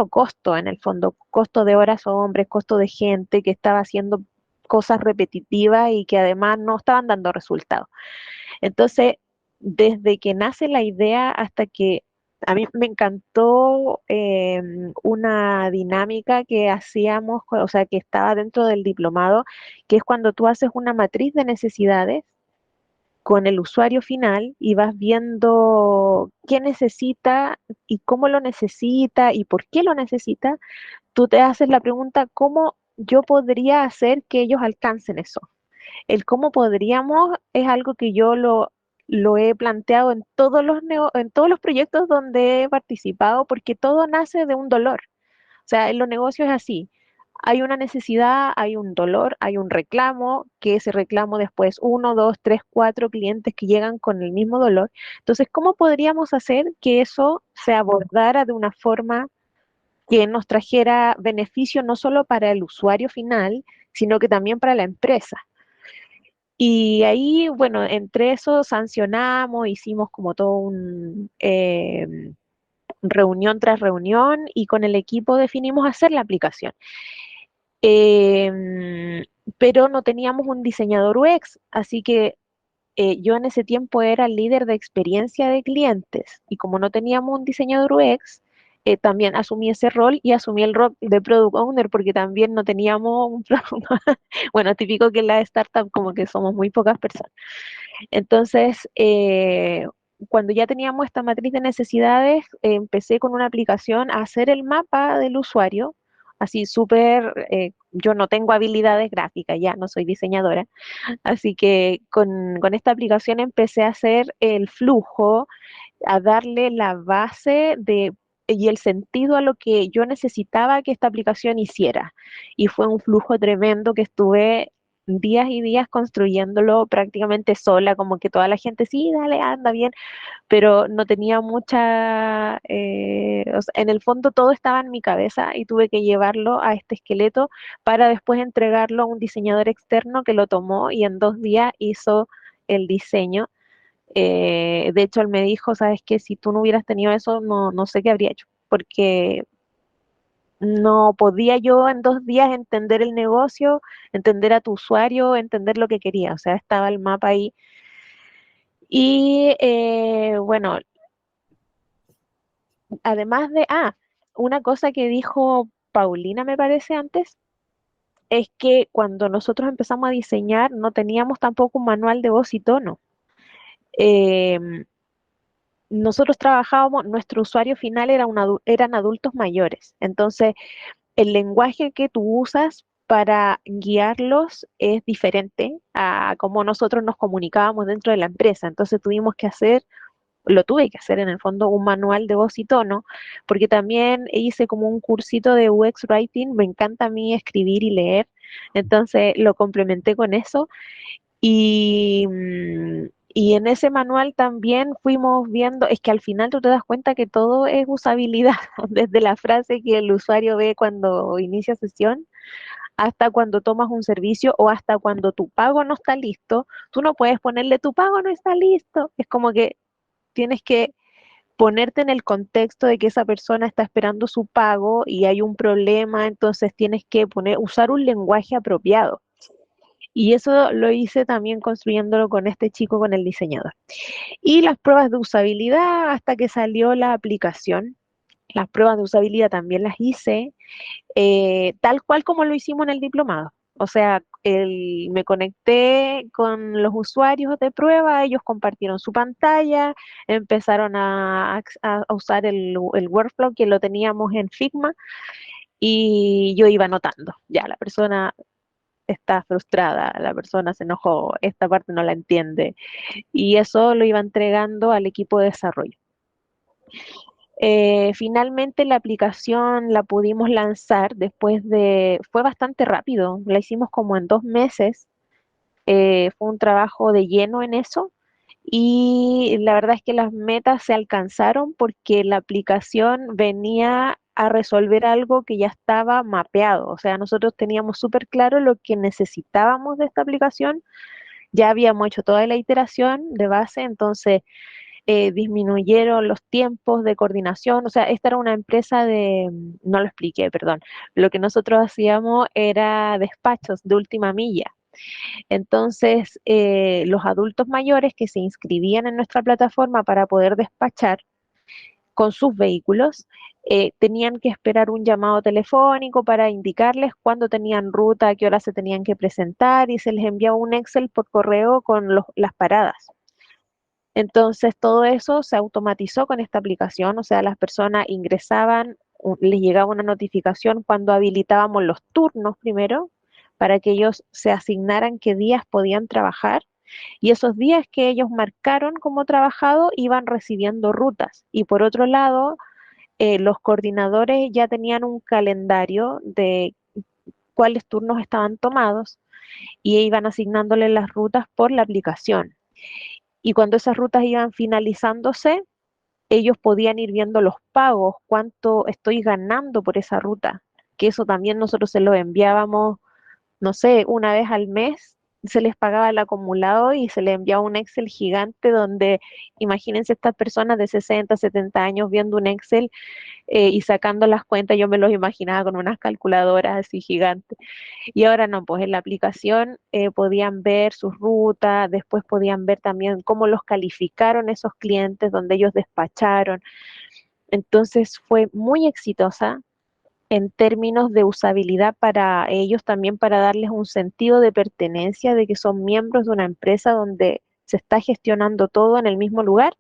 costo, en el fondo, costo de horas hombres, costo de gente que estaba haciendo cosas repetitivas y que además no estaban dando resultados. Entonces, desde que nace la idea hasta que a mí me encantó una dinámica que hacíamos, o sea, que estaba dentro del diplomado, que es cuando tú haces una matriz de necesidades con el usuario final y vas viendo qué necesita y cómo lo necesita y por qué lo necesita. Tú te haces la pregunta, ¿cómo yo podría hacer que ellos alcancen eso? El cómo podríamos es algo que yo lo he planteado en en todos los proyectos donde he participado, porque todo nace de un dolor. O sea, en los negocios es así. Hay una necesidad, hay un dolor, hay un reclamo, que ese reclamo después uno, dos, tres, cuatro clientes que llegan con el mismo dolor. Entonces, ¿cómo podríamos hacer que eso se abordara de una forma que nos trajera beneficio no solo para el usuario final, sino que también para la empresa? Y ahí, bueno, entre eso sancionamos, hicimos como todo un reunión tras reunión, y con el equipo definimos hacer la aplicación. Em, pero no teníamos un diseñador UX, así que yo en ese tiempo era el líder de experiencia de clientes, y como no teníamos un diseñador UX, también asumí ese rol y asumí el rol de Product Owner, porque también no teníamos un bueno, típico que en la startup como que somos muy pocas personas. Entonces, cuando ya teníamos esta matriz de necesidades, empecé con una aplicación a hacer el mapa del usuario, así súper, yo no tengo habilidades gráficas, ya no soy diseñadora, así que con esta aplicación empecé a hacer el flujo, a darle la base y el sentido a lo que yo necesitaba que esta aplicación hiciera. Y fue un flujo tremendo que estuve días y días construyéndolo prácticamente sola, como que toda la gente, sí, dale, anda bien, pero no tenía mucha, o sea, en el fondo todo estaba en mi cabeza y tuve que llevarlo a este esqueleto para después entregarlo a un diseñador externo que lo tomó y en 2 días hizo el diseño. De hecho, él me dijo, sabes qué, si tú no hubieras tenido eso, no sé qué habría hecho, porque no podía yo en 2 días entender el negocio, entender a tu usuario, entender lo que quería, o sea, estaba el mapa ahí. Y bueno, además de, una cosa que dijo Paulina, me parece antes, es que cuando nosotros empezamos a diseñar no teníamos tampoco un manual de voz y tono. Em, Nosotros trabajábamos, nuestro usuario final eran adultos mayores, entonces el lenguaje que tú usas para guiarlos es diferente a cómo nosotros nos comunicábamos dentro de la empresa, entonces lo tuve que hacer en el fondo un manual de voz y tono, porque también hice como un cursito de UX Writing, me encanta a mí escribir y leer, entonces lo complementé con eso y en ese manual también fuimos viendo, es que al final tú te das cuenta que todo es usabilidad, desde la frase que el usuario ve cuando inicia sesión, hasta cuando tomas un servicio o hasta cuando tu pago no está listo, tú no puedes ponerle tu pago no está listo, es como que tienes que ponerte en el contexto de que esa persona está esperando su pago y hay un problema, entonces tienes que usar un lenguaje apropiado. Y eso lo hice también construyéndolo con este chico, con el diseñador. Y las pruebas de usabilidad hasta que salió la aplicación. Las pruebas de usabilidad también las hice tal cual como lo hicimos en el diplomado. O sea, me conecté con los usuarios de prueba, ellos compartieron su pantalla, empezaron a usar el workflow que lo teníamos en Figma y yo iba anotando. Ya, la persona está frustrada, la persona se enojó, esta parte no la entiende. Y eso lo iba entregando al equipo de desarrollo. Finalmente la aplicación la pudimos lanzar fue bastante rápido, la hicimos como en 2 meses, fue un trabajo de lleno en eso y la verdad es que las metas se alcanzaron porque la aplicación venía a resolver algo que ya estaba mapeado, o sea, nosotros teníamos súper claro lo que necesitábamos de esta aplicación, ya habíamos hecho toda la iteración de base, entonces disminuyeron los tiempos de coordinación, o sea, esta era una empresa no lo expliqué, perdón, lo que nosotros hacíamos era despachos de última milla. Entonces, los adultos mayores que se inscribían en nuestra plataforma para poder despachar con sus vehículos, tenían que esperar un llamado telefónico para indicarles cuándo tenían ruta, a qué hora se tenían que presentar y se les enviaba un Excel por correo con las paradas. Entonces, todo eso se automatizó con esta aplicación, o sea, las personas ingresaban, les llegaba una notificación cuando habilitábamos los turnos primero, para que ellos se asignaran qué días podían trabajar, y esos días que ellos marcaron como trabajado iban recibiendo rutas. Y por otro lado, los coordinadores ya tenían un calendario de cuáles turnos estaban tomados y iban asignándole las rutas por la aplicación. Y cuando esas rutas iban finalizándose, ellos podían ir viendo los pagos, cuánto estoy ganando por esa ruta, que eso también nosotros se lo enviábamos, no sé, una vez al mes, se les pagaba el acumulado y se les enviaba un Excel gigante donde, imagínense estas personas de 60, 70 años viendo un Excel y sacando las cuentas, yo me los imaginaba con unas calculadoras así gigantes. Y ahora no, pues en la aplicación podían ver sus rutas, después podían ver también cómo los calificaron esos clientes donde ellos despacharon. Entonces fue muy exitosa en términos de usabilidad para ellos, también para darles un sentido de pertenencia, de que son miembros de una empresa donde se está gestionando todo en el mismo lugar.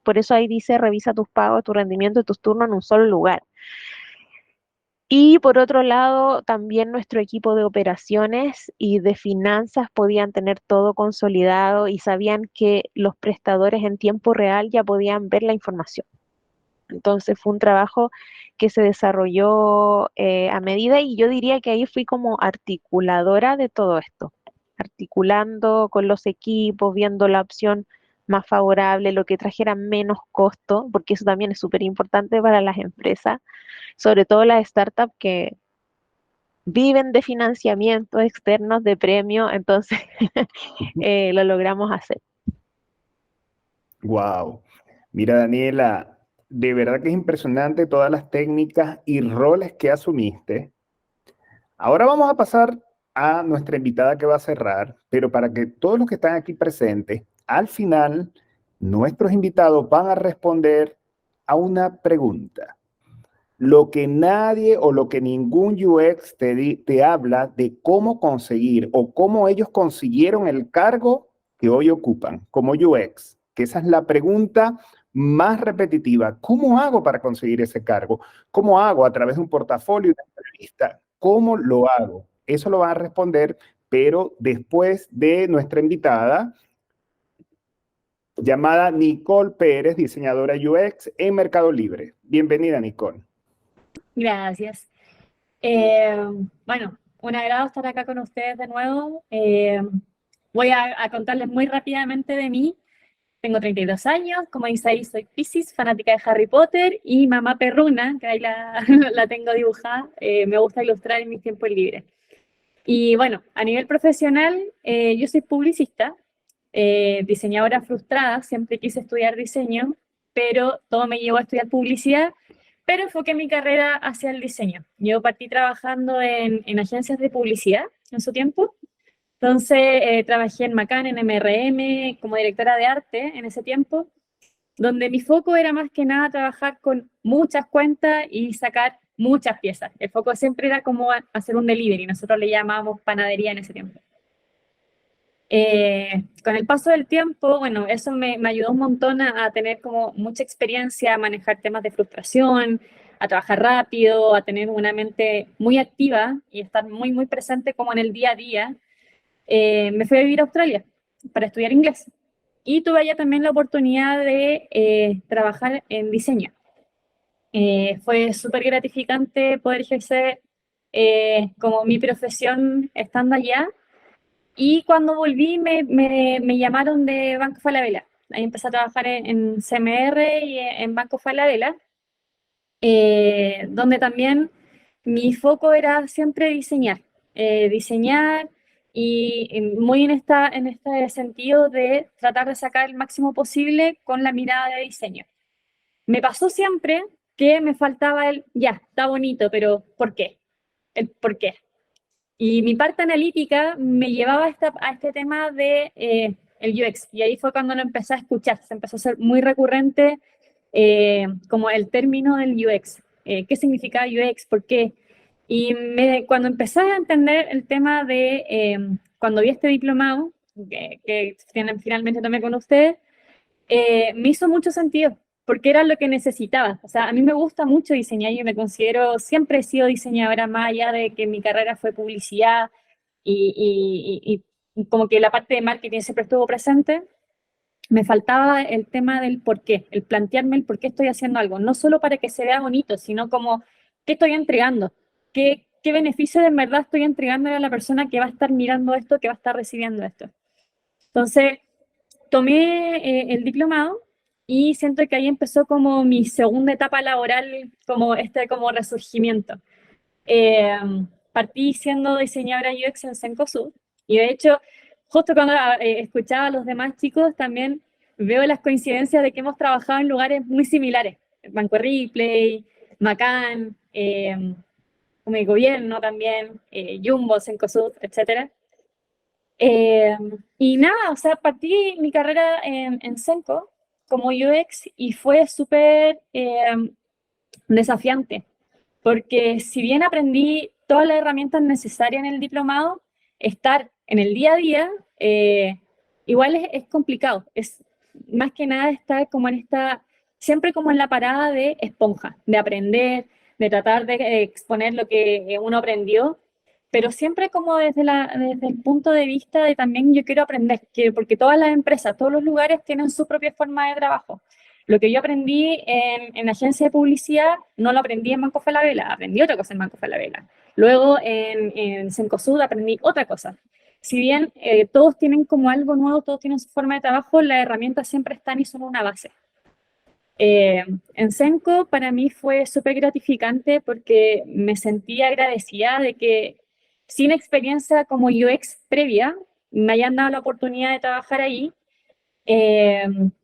Por eso ahí dice, revisa tus pagos, tu rendimiento y tus turnos en un solo lugar. Y por otro lado, también nuestro equipo de operaciones y de finanzas podían tener todo consolidado y sabían que los prestadores en tiempo real ya podían ver la información. Entonces fue un trabajo que se desarrolló a medida y yo diría que ahí fui como articuladora de todo esto. articulando con los equipos, viendo la opción más favorable, lo que trajera menos costo, porque eso también es súper importante para las empresas, sobre todo las startups que viven de financiamientos externos, de premios, entonces lo logramos hacer. Wow. Mira, Daniela, de verdad que es impresionante todas las técnicas y roles que asumiste. Ahora vamos a pasar a nuestra invitada que va a cerrar, pero para que todos los que están aquí presentes, al final, nuestros invitados van a responder a una pregunta. Lo que nadie o lo que ningún UX te habla de cómo conseguir o cómo ellos consiguieron el cargo que hoy ocupan como UX, que esa es la pregunta más repetitiva. ¿Cómo hago para conseguir ese cargo? ¿Cómo hago a través de un portafolio y una entrevista? ¿Cómo lo hago? Eso lo van a responder, pero después de nuestra invitada, llamada Nicole Pérez, diseñadora UX en Mercado Libre. Bienvenida, Nicole. Gracias. Bueno, un agrado estar acá con ustedes de nuevo. Voy a contarles muy rápidamente de mí. Tengo 32 años, como dice ahí, soy Piscis, fanática de Harry Potter y mamá perruna, que ahí la tengo dibujada. Me gusta ilustrar en mis tiempos libres. Y bueno, a nivel profesional, yo soy publicista, diseñadora frustrada, siempre quise estudiar diseño, pero todo me llevó a estudiar publicidad, pero enfoqué mi carrera hacia el diseño. Yo partí trabajando en agencias de publicidad en su tiempo. Entonces, trabajé en Macan, en MRM, como directora de arte en ese tiempo, donde mi foco era más que nada trabajar con muchas cuentas y sacar muchas piezas. El foco siempre era como hacer un delivery, nosotros le llamábamos panadería en ese tiempo. Con el paso del tiempo, bueno, eso me ayudó un montón a tener como mucha experiencia, a manejar temas de frustración, a trabajar rápido, a tener una mente muy activa y estar muy, muy presente como en el día a día. Me fui a vivir a Australia para estudiar inglés y tuve allá también la oportunidad de trabajar en diseño. Fue súper gratificante poder ejercer como mi profesión estando allá. Y cuando volví me llamaron de Banco Falabella. Ahí empecé a trabajar en CMR y en Banco Falabella, donde también mi foco era siempre diseñar. Diseñar y muy en este sentido de tratar de sacar el máximo posible con la mirada de diseño. Me pasó siempre que me faltaba ya, está bonito, pero ¿por qué? El por qué. Y mi parte analítica me llevaba a este tema de el UX. Y ahí fue cuando lo empecé a escuchar. Se empezó a ser muy recurrente como el término del UX. ¿Qué significa UX? ¿Por qué? Y cuando empecé a entender el tema de, cuando vi este diplomado, que finalmente tomé con ustedes, me hizo mucho sentido, porque era lo que necesitaba. O sea, a mí me gusta mucho diseñar, yo me considero, siempre he sido diseñadora, más allá de que mi carrera fue publicidad y como que la parte de marketing siempre estuvo presente. Me faltaba el tema del por qué, el plantearme el por qué estoy haciendo algo, no solo para que se vea bonito, sino como qué estoy entregando, qué beneficio de verdad estoy entregándole a la persona que va a estar mirando esto, que va a estar recibiendo esto. Entonces, tomé el diplomado y siento que ahí empezó como mi segunda etapa laboral, como resurgimiento. Partí siendo diseñadora UX en Cencosud y de hecho, justo cuando escuchaba a los demás chicos, también veo las coincidencias de que hemos trabajado en lugares muy similares. Banco Ripley, Macan, como el gobierno también, Jumbo, Cencosud, etcétera. Y nada, o sea, partí mi carrera en Cenco como UX y fue súper desafiante, porque si bien aprendí todas las herramientas necesarias en el diplomado, estar en el día a día igual es complicado. Es más que nada estar como siempre como en la parada de esponja, de aprender, de tratar de exponer lo que uno aprendió, pero siempre como desde el punto de vista de también yo quiero aprender, porque todas las empresas, todos los lugares tienen su propia forma de trabajo. Lo que yo aprendí en agencia de publicidad, no lo aprendí en Banco Falabella, aprendí otra cosa en Banco Falabella. Luego en Cencosud aprendí otra cosa. si bien todos tienen como algo nuevo, todos tienen su forma de trabajo, las herramientas siempre están y son una base. En Zenco para mí fue súper gratificante porque me sentí agradecida de que sin experiencia como UX previa, me hayan dado la oportunidad de trabajar ahí.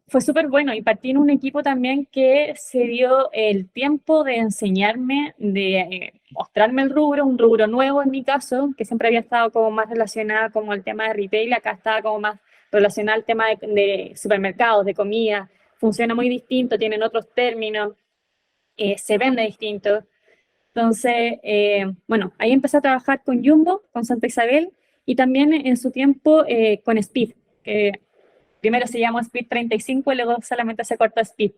Fue súper bueno y partí en un equipo también que se dio el tiempo de enseñarme, de mostrarme el rubro, un rubro nuevo en mi caso, que siempre había estado como más relacionada como al tema de retail, acá estaba como más relacionada al tema de supermercados, de comida, funciona muy distinto, tienen otros términos, se vende distinto. Entonces, bueno, ahí empecé a trabajar con Jumbo, con Santa Isabel y también en su tiempo con Speed, que primero se llamó Speed 35 y luego solamente se cortó Speed.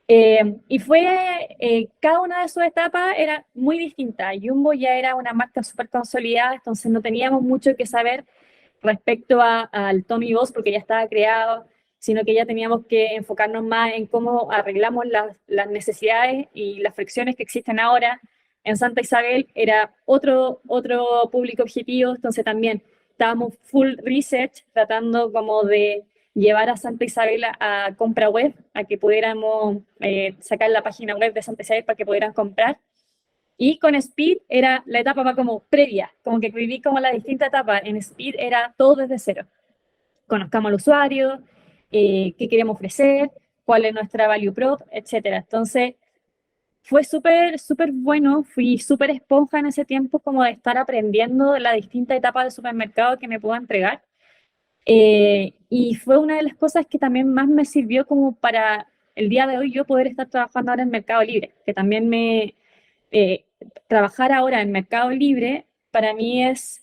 Y cada una de sus etapas era muy distinta. Jumbo ya era una marca súper consolidada, entonces no teníamos mucho que saber respecto al Tommy Boss porque ya estaba creado, sino que ya teníamos que enfocarnos más en cómo arreglamos las necesidades y las fricciones que existen ahora. En Santa Isabel era otro público objetivo, entonces también estábamos full research, tratando como de llevar a Santa Isabel a compra web, a que pudiéramos sacar la página web de Santa Isabel para que pudieran comprar. Y con Speed era la etapa más como previa, como que viví como la distinta etapa. En Speed era todo desde cero. Conozcamos al usuario, qué queremos ofrecer, cuál es nuestra value prop, etc. Entonces, fue súper bueno, fui súper esponja en ese tiempo como de estar aprendiendo de la distinta etapa del supermercado que me pudo entregar. Y fue una de las cosas que también más me sirvió como para el día de hoy yo poder estar trabajando ahora en Mercado Libre, que también trabajar ahora en Mercado Libre para mí es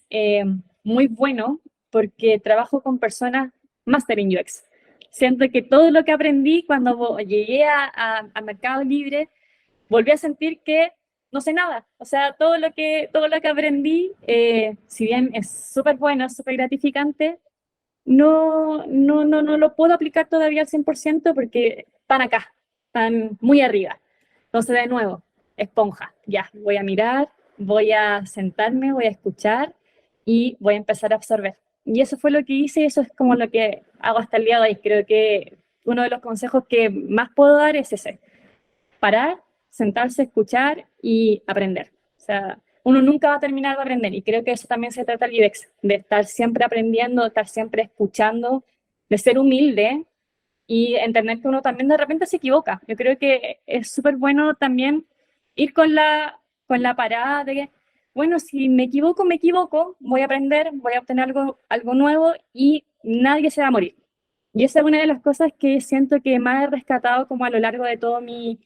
muy bueno porque trabajo con personas máster en UX. Siento que todo lo que aprendí cuando llegué a Mercado Libre, volví a sentir que no sé nada. O sea, todo lo que aprendí, si bien es súper bueno, súper gratificante, no lo puedo aplicar todavía al 100% porque están acá, están muy arriba. Entonces, de nuevo, esponja, ya, voy a mirar, voy a sentarme, voy a escuchar y voy a empezar a absorber. Y eso fue lo que hice y eso es como lo que hago hasta el día de hoy. Creo que uno de los consejos que más puedo dar es ese, parar, sentarse, escuchar y aprender. O sea, uno nunca va a terminar de aprender y creo que eso también se trata el UX, de estar siempre aprendiendo, de estar siempre escuchando, de ser humilde y entender que uno también de repente se equivoca. Yo creo que es súper bueno también ir con la parada de que, bueno, si me equivoco, voy a aprender, voy a obtener algo nuevo y nadie se va a morir. Y esa es una de las cosas que siento que más he rescatado como a lo largo de toda mi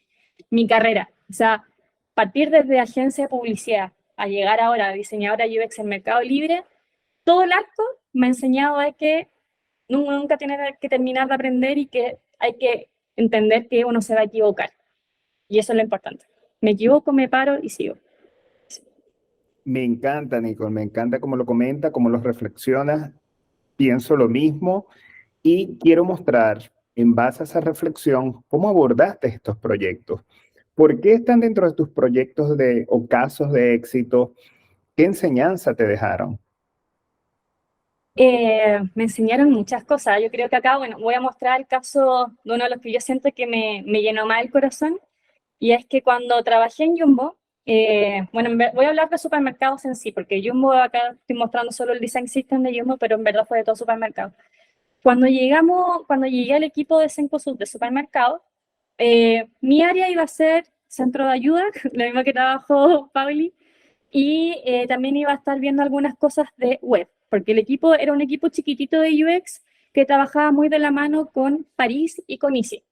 carrera. O sea, partir desde agencia de publicidad a llegar ahora a diseñadora UX en Mercado Libre, todo el arco me ha enseñado a que uno nunca tiene que terminar de aprender y que hay que entender que uno se va a equivocar. Y eso es lo importante. Me equivoco, me paro y sigo. Me encanta, Nicole, me encanta cómo lo comenta, cómo lo reflexiona. Pienso lo mismo y quiero mostrar, en base a esa reflexión, cómo abordaste estos proyectos. ¿Por qué están dentro de tus proyectos o casos de éxito? ¿Qué enseñanza te dejaron? Me enseñaron muchas cosas. Yo creo que acá, bueno, voy a mostrar el caso de uno de los que yo siento que me llenó más el corazón. Y es que cuando trabajé en Jumbo, bueno, voy a hablar de supermercados en sí, porque Jumbo, acá estoy mostrando solo el design system de Jumbo, pero en verdad fue de todo supermercado. Cuando llegué al equipo de Cencosud de supermercado, mi área iba a ser centro de ayuda, lo mismo que trabajó Pauli, y también iba a estar viendo algunas cosas de web, porque el equipo era un equipo chiquitito de UX que trabajaba muy de la mano con París y con Easy.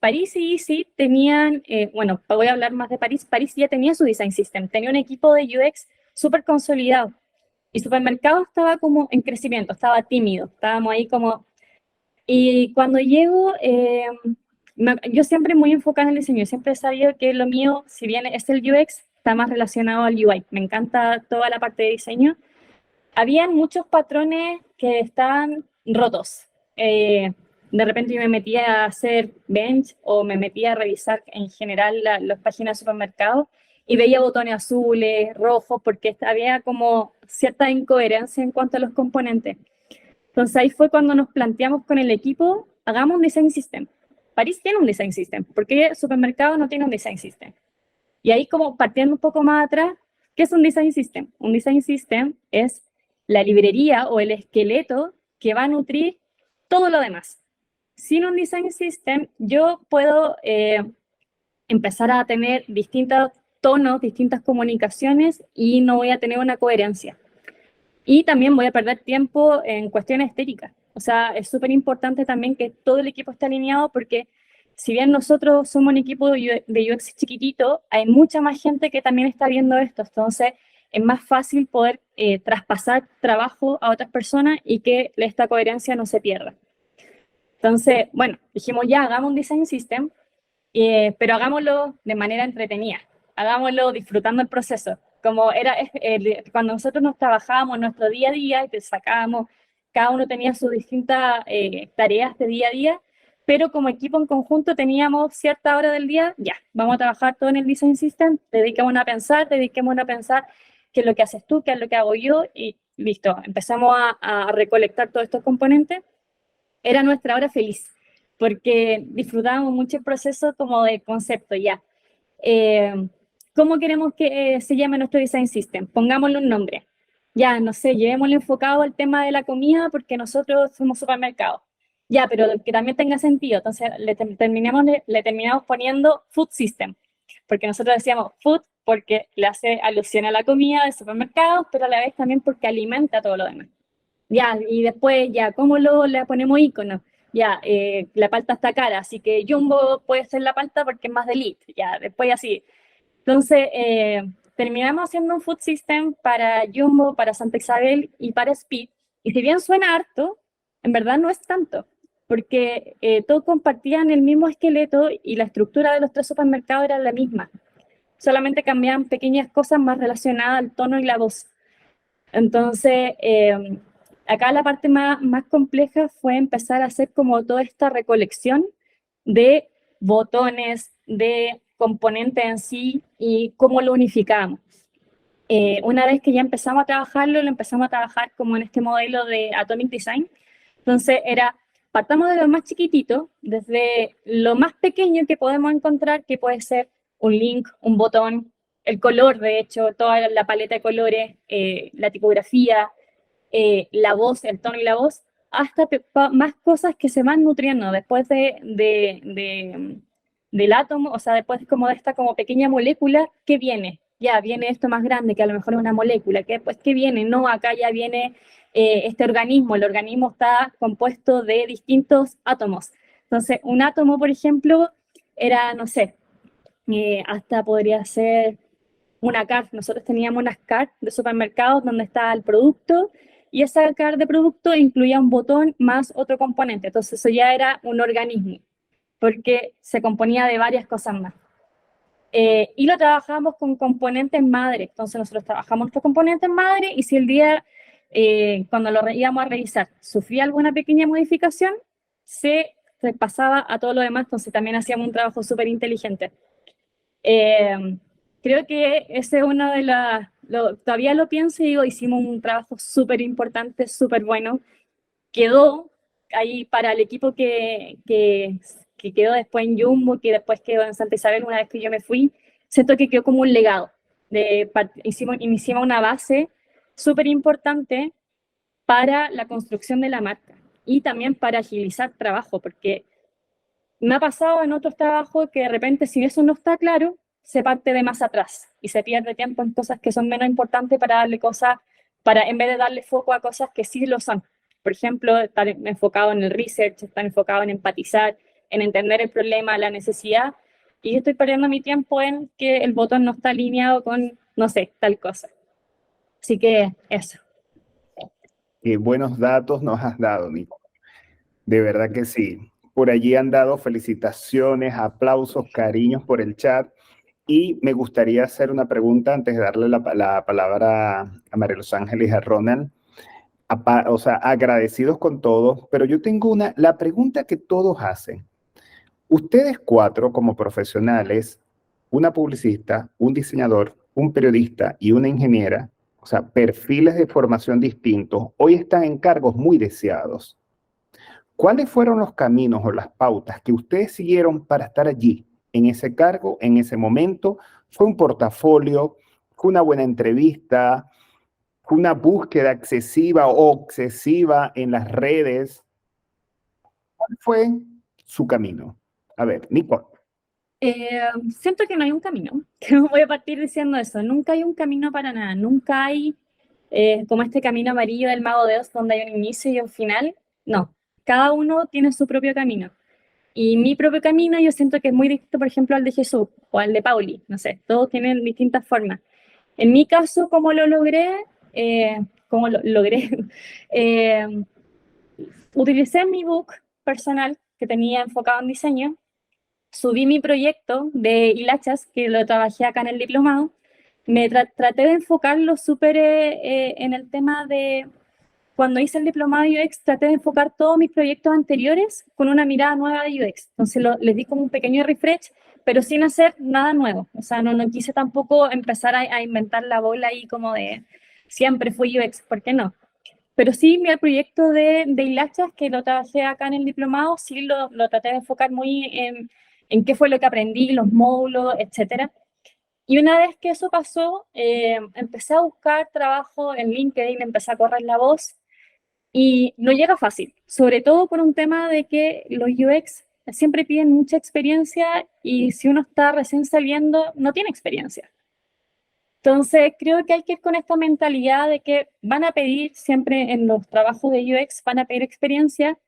París y Easy tenían, bueno, voy a hablar más de París. París ya tenía su design system, tenía un equipo de UX súper consolidado. Y Supermercado estaba como en crecimiento, estaba tímido, estábamos ahí como... Y cuando llego, yo siempre muy enfocada en el diseño, siempre he sabido que lo mío, si bien es el UX, está más relacionado al UI. Me encanta toda la parte de diseño. Habían muchos patrones que estaban rotos. De repente yo me metía a hacer bench o me metía a revisar en general las páginas de supermercado y veía botones azules, rojos, porque había como cierta incoherencia en cuanto a los componentes. Entonces ahí fue cuando nos planteamos con el equipo, hagamos un design system. París tiene un design system, ¿por qué el supermercado no tiene un design system? Y ahí como partiendo un poco más atrás, ¿qué es un design system? Un design system es la librería o el esqueleto que va a nutrir todo lo demás. Sin un design system, yo puedo empezar a tener distintos tonos, distintas comunicaciones y no voy a tener una coherencia. Y también voy a perder tiempo en cuestiones estéticas. O sea, es súper importante también que todo el equipo esté alineado porque si bien nosotros somos un equipo de UX chiquitito, hay mucha más gente que también está viendo esto. Entonces, es más fácil poder traspasar trabajo a otras personas y que esta coherencia no se pierda. Entonces, bueno, dijimos ya, hagamos un design system, pero hagámoslo de manera entretenida, hagámoslo disfrutando el proceso. Como era cuando nosotros nos trabajábamos nuestro día a día y te sacábamos, cada uno tenía sus distintas tareas de día a día, pero como equipo en conjunto teníamos cierta hora del día, ya, vamos a trabajar todo en el Design System, dediquémonos a pensar qué es lo que haces tú, qué es lo que hago yo, y listo, empezamos a recolectar todos estos componentes. Era nuestra hora feliz, porque disfrutábamos mucho el proceso como de concepto ya. ¿Cómo queremos que se llame nuestro Design System? Pongámosle un nombre. Ya, no sé, llevémosle enfocado al tema de la comida porque nosotros somos supermercados. Ya, pero que también tenga sentido. Entonces le terminamos poniendo Food System, porque nosotros decíamos food porque le hace alusión a la comida de supermercados, pero a la vez también porque alimenta todo lo demás. Ya, y después, ya, ¿cómo le ponemos icono? Ya, la palta está cara, así que Jumbo puede ser la palta porque es más de elite. Ya, después así. Entonces, terminamos haciendo un food system para Jumbo, para Santa Isabel y para Speed. Y si bien suena harto, en verdad no es tanto, porque todos compartían el mismo esqueleto y la estructura de los 3 supermercados era la misma. Solamente cambiaban pequeñas cosas más relacionadas al tono y la voz. Entonces, acá la parte más compleja fue empezar a hacer como toda esta recolección de botones, de componentes en sí y cómo lo unificamos. Una vez que ya empezamos a trabajarlo, lo empezamos a trabajar como en este modelo de Atomic Design. Entonces partamos de lo más chiquitito, desde lo más pequeño que podemos encontrar, que puede ser un link, un botón, el color, de hecho, toda la paleta de colores, la tipografía, la voz, el tono y la voz, hasta más cosas que se van nutriendo después del átomo, o sea, después como de esta como pequeña molécula, ¿qué viene? Ya viene esto más grande, que a lo mejor es una molécula, que después, ¿qué viene? No, acá ya viene este organismo, el organismo está compuesto de distintos átomos. Entonces, un átomo, por ejemplo, era, no sé, hasta podría ser una card. Nosotros teníamos unas cards de supermercados donde estaba el producto y esa card de producto incluía un botón más otro componente. Entonces eso ya era un organismo, porque se componía de varias cosas más. Y lo trabajábamos con componentes madre. Entonces nosotros trabajamos nuestros componentes madre y si el día, cuando lo íbamos a revisar, sufría alguna pequeña modificación, se pasaba a todo lo demás. Entonces también hacíamos un trabajo súper inteligente. Creo que ese es uno de las... todavía lo pienso y digo, hicimos un trabajo súper importante, súper bueno. Quedó ahí para el equipo que quedó después en Jumbo, que después quedó en Santa Isabel una vez que yo me fui. Siento que quedó como un legado. Iniciamos una base súper importante para la construcción de la marca y también para agilizar trabajo, porque me ha pasado en otros trabajos que de repente si eso no está claro, se parte de más atrás y se pierde tiempo en cosas que son menos importantes para darle cosas, en vez de darle foco a cosas que sí lo son. Por ejemplo, estar enfocado en el research, estar enfocado en empatizar, en entender el problema, la necesidad, y yo estoy perdiendo mi tiempo en que el botón no está alineado con, no sé, tal cosa. Así que eso. Qué buenos datos nos has dado, Nico. De verdad que sí. Por allí han dado felicitaciones, aplausos, cariños por el chat. Y me gustaría hacer una pregunta antes de darle la palabra a María Los Ángeles y a Ronald. O sea, agradecidos con todos, pero yo tengo la pregunta que todos hacen. Ustedes 4 como profesionales, una publicista, un diseñador, un periodista y una ingeniera, o sea, perfiles de formación distintos, hoy están en cargos muy deseados. ¿Cuáles fueron los caminos o las pautas que ustedes siguieron para estar allí, en ese cargo, en ese momento? ¿Fue un portafolio? ¿Fue una buena entrevista? ¿Fue una búsqueda excesiva o obsesiva en las redes? ¿Cuál fue su camino? A ver, Nicole. Siento que no hay un camino, que voy a partir diciendo eso, nunca hay un camino para nada, nunca hay como este camino amarillo del Mago de Oz donde hay un inicio y un final, no, cada uno tiene su propio camino. Y mi propio camino yo siento que es muy distinto, por ejemplo, al de Jesús o al de Pauli, no sé, todos tienen distintas formas. En mi caso, ¿cómo lo logré? Utilicé mi book personal que tenía enfocado en diseño, subí mi proyecto de hilachas, que lo trabajé acá en el diplomado, traté de enfocarlo súper en el tema de, cuando hice el diplomado de UX, traté de enfocar todos mis proyectos anteriores con una mirada nueva de UX. Entonces les di como un pequeño refresh, pero sin hacer nada nuevo. O sea, no quise tampoco empezar a inventar la bola ahí como de siempre fui UX, ¿por qué no? Pero sí, mi proyecto de hilachas, que lo trabajé acá en el diplomado, sí lo traté de enfocar muy en qué fue lo que aprendí, los módulos, etc. Y una vez que eso pasó, empecé a buscar trabajo en LinkedIn, empecé a correr la voz y no llega fácil, sobre todo por un tema de que los UX siempre piden mucha experiencia y si uno está recién saliendo, no tiene experiencia. Entonces, creo que hay que ir con esta mentalidad de que van a pedir siempre en los trabajos de UX, van a pedir experiencia,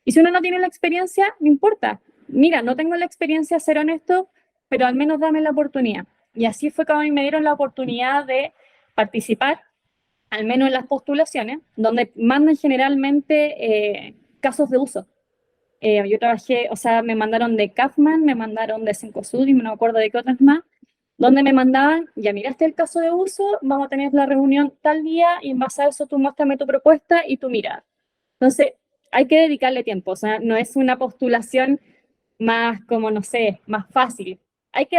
y si uno no tiene la experiencia, no importa. Mira, no tengo la experiencia, ser honesto, pero al menos dame la oportunidad. Y así fue como a mí me dieron la oportunidad de participar, al menos en las postulaciones, donde mandan generalmente casos de uso. Yo trabajé, o sea, me mandaron de Kaufman, me mandaron de Cencosud y no me acuerdo de qué otras más, donde me mandaban, ya miraste el caso de uso, vamos a tener la reunión tal día y en base a eso tú muéstrame tu propuesta y tu mirada. Entonces, hay que dedicarle tiempo, o sea, no es una postulación más como, no sé, más fácil. Hay que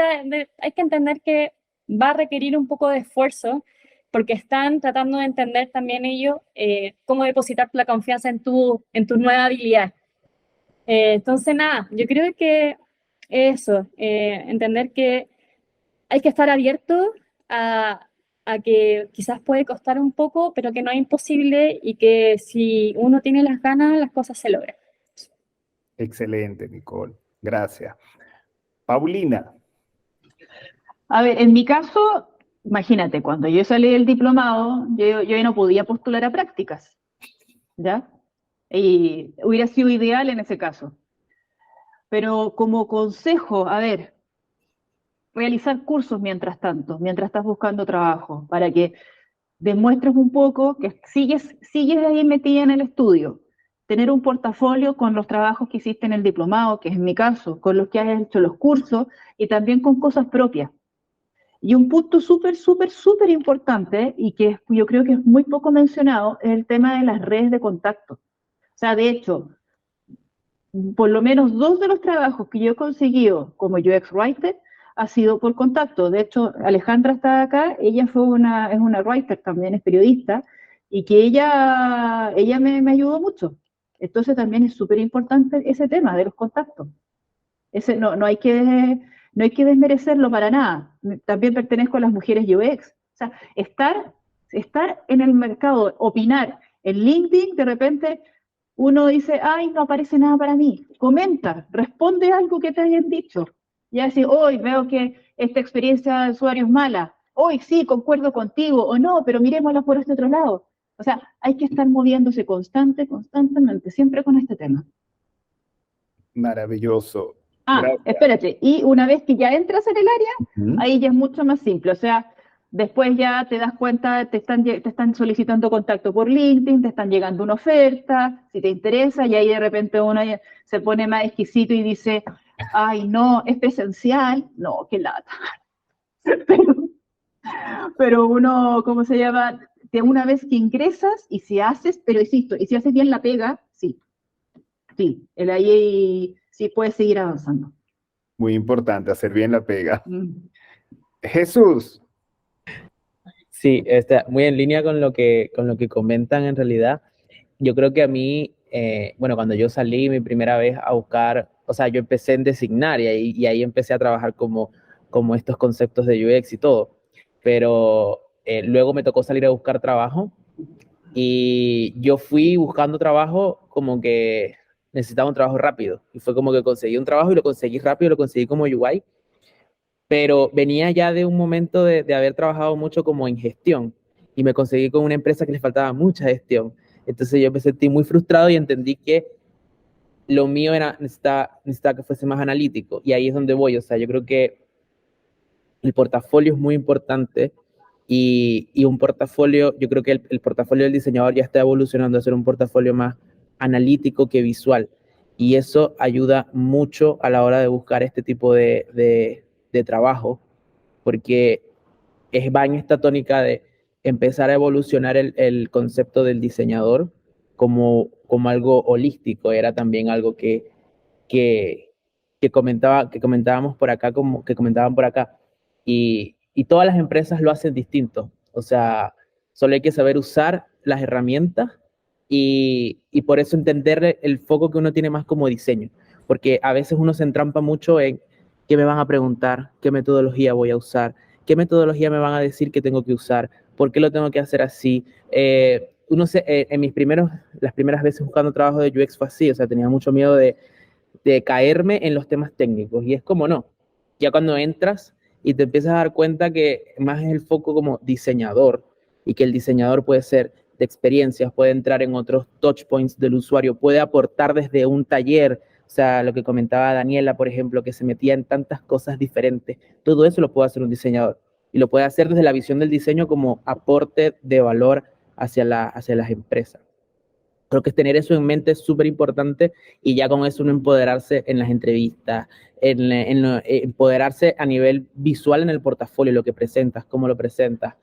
entender que va a requerir un poco de esfuerzo porque están tratando de entender también ellos cómo depositar la confianza en tu nueva habilidad. Entonces, nada, yo creo que eso, entender que hay que estar abierto a que quizás puede costar un poco, pero que no es imposible y que si uno tiene las ganas, las cosas se logran. Excelente, Nicole. Gracias. Paulina. A ver, en mi caso, imagínate, cuando yo salí del diplomado, yo ya no podía postular a prácticas, ¿ya? Y hubiera sido ideal en ese caso. Pero como consejo, a ver, realizar cursos mientras tanto, mientras estás buscando trabajo, para que demuestres un poco que sigues ahí metida en el estudio. Tener un portafolio con los trabajos que hiciste en el diplomado, que es mi caso, con los que has hecho los cursos y también con cosas propias. Y un punto súper importante y que yo creo que es muy poco mencionado es el tema de las redes de contacto. O sea, de hecho, por lo menos 2 de los trabajos que yo he conseguido como UX Writer ha sido por contacto. De hecho, Alejandra está acá, ella es una writer también, es periodista, y que ella me ayudó mucho. Entonces también es súper importante ese tema de los contactos. No hay que desmerecerlo para nada. También pertenezco a las mujeres UX. O sea, estar en el mercado, opinar en LinkedIn, de repente uno dice, ay, no aparece nada para mí. Comenta, responde algo que te hayan dicho. Ya decir, hoy veo que esta experiencia de usuario es mala. Hoy sí, concuerdo contigo. O no, pero miremosla por este otro lado. O sea, hay que estar moviéndose constantemente, siempre con este tema. Maravilloso. Gracias. Espérate, y una vez que ya entras en el área, ahí ya es mucho más simple, o sea, después ya te das cuenta, te están solicitando contacto por LinkedIn, te están llegando una oferta, si te interesa, y ahí de repente uno se pone más exquisito y dice, ay, no, es presencial, no, qué lata. Pero uno, ¿cómo se llama? De una vez que ingresas, y si haces, pero insisto, y si haces bien la pega, sí, ahí sí puedes seguir avanzando. Muy importante, hacer bien la pega. Jesús. Sí, está muy en línea con lo que comentan en realidad. Yo creo que a mí, bueno, cuando yo salí mi primera vez a buscar, o sea, yo empecé en designar y ahí empecé a trabajar como estos conceptos de UX y todo, pero luego me tocó salir a buscar trabajo y yo fui buscando trabajo como que necesitaba un trabajo rápido y fue como que conseguí un trabajo y lo conseguí rápido, lo conseguí como UI, pero venía ya de un momento de haber trabajado mucho como en gestión y me conseguí con una empresa que le faltaba mucha gestión. Entonces yo me sentí muy frustrado y entendí que lo mío era necesitaba que fuese más analítico y ahí es donde voy. O sea, yo creo que el portafolio es muy importante y un portafolio, yo creo que el portafolio del diseñador ya está evolucionando a ser un portafolio más analítico que visual y eso ayuda mucho a la hora de buscar este tipo de trabajo porque va en esta tónica de empezar a evolucionar el concepto del diseñador como algo holístico, era también algo que, que comentábamos por acá, como que comentaban por acá, y todas las empresas lo hacen distinto, o sea, solo hay que saber usar las herramientas y por eso entender el foco que uno tiene más como diseño, porque a veces uno se entrampa mucho en qué me van a preguntar, qué metodología voy a usar, qué metodología me van a decir que tengo que usar, por qué lo tengo que hacer así. En las primeras veces buscando trabajo de UX fue así, o sea, tenía mucho miedo de caerme en los temas técnicos y es como no, ya cuando entras y te empiezas a dar cuenta que más es el foco como diseñador y que el diseñador puede ser de experiencias, puede entrar en otros touch points del usuario, puede aportar desde un taller, o sea, lo que comentaba Daniela, por ejemplo, que se metía en tantas cosas diferentes, todo eso lo puede hacer un diseñador y lo puede hacer desde la visión del diseño como aporte de valor hacia las empresas. Creo que tener eso en mente es súper importante y ya con eso uno empoderarse en las entrevistas, empoderarse a nivel visual en el portafolio, lo que presentas, cómo lo presentas.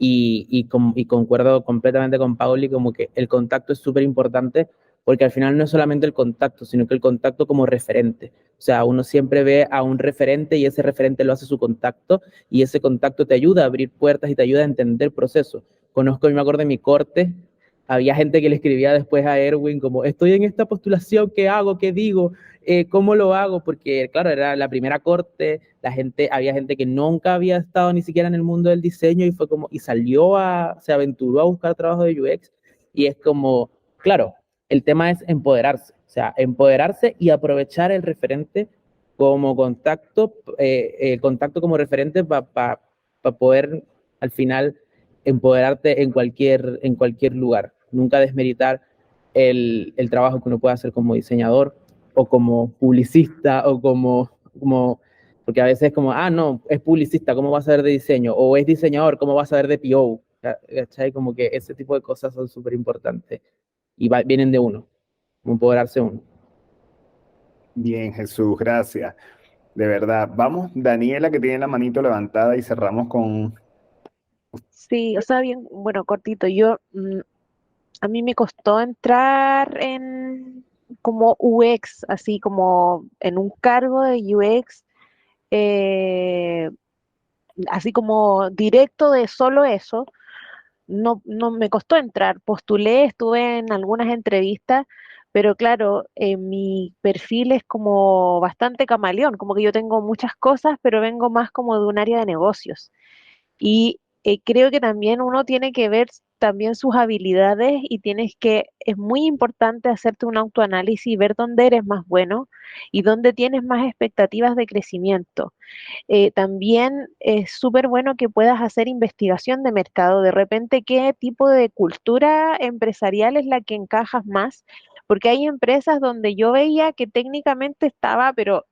Y concuerdo completamente con Pauli, como que el contacto es súper importante porque al final no es solamente el contacto, sino que el contacto como referente. O sea, uno siempre ve a un referente y ese referente lo hace su contacto y ese contacto te ayuda a abrir puertas y te ayuda a entender procesos. Conozco, yo me acuerdo de mi corte, había gente que le escribía después a Erwin como, estoy en esta postulación, ¿qué hago? ¿Qué digo? ¿Cómo lo hago? Porque, claro, era la primera corte, había gente que nunca había estado ni siquiera en el mundo del diseño y fue como, se aventuró a buscar trabajo de UX y es como, claro, el tema es empoderarse, o sea, empoderarse y aprovechar el referente como contacto, el contacto como referente para poder al final empoderarte en cualquier lugar. Nunca desmeritar el trabajo que uno puede hacer como diseñador o como publicista o porque a veces es como, no, es publicista, ¿cómo va a saber de diseño? O es diseñador, ¿cómo va a saber de PO? ¿Cachai? Como que ese tipo de cosas son súper importantes y vienen de uno, como empoderarse uno. Bien, Jesús, gracias. De verdad. Vamos, Daniela, que tiene la manito levantada y cerramos con... Sí, o sea, bien, bueno, cortito, a mí me costó entrar en como UX, así como en un cargo de UX, eh, así como directo de solo eso. No me costó entrar, postulé, estuve en algunas entrevistas, pero claro, mi perfil es como bastante camaleón, como que yo tengo muchas cosas, pero vengo más como de un área de negocios. Y creo que también uno tiene que ver también sus habilidades y es muy importante hacerte un autoanálisis y ver dónde eres más bueno y dónde tienes más expectativas de crecimiento. También es súper bueno que puedas hacer investigación de mercado, de repente qué tipo de cultura empresarial es la que encajas más, porque hay empresas donde yo veía que técnicamente estaba, pero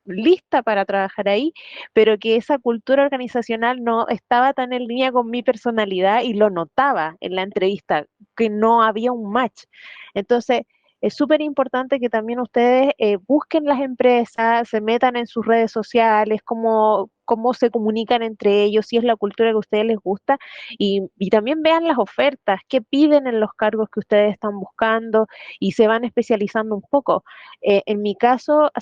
lista para trabajar ahí, pero que esa cultura organizacional no estaba tan en línea con mi personalidad y lo notaba en la entrevista, que no había un match. Entonces, es súper importante que también ustedes busquen las empresas, se metan en sus redes sociales, cómo cómo se comunican entre ellos, si es la cultura que a ustedes les gusta, y también vean las ofertas, qué piden en los cargos que ustedes están buscando, y se van especializando un poco. En mi caso,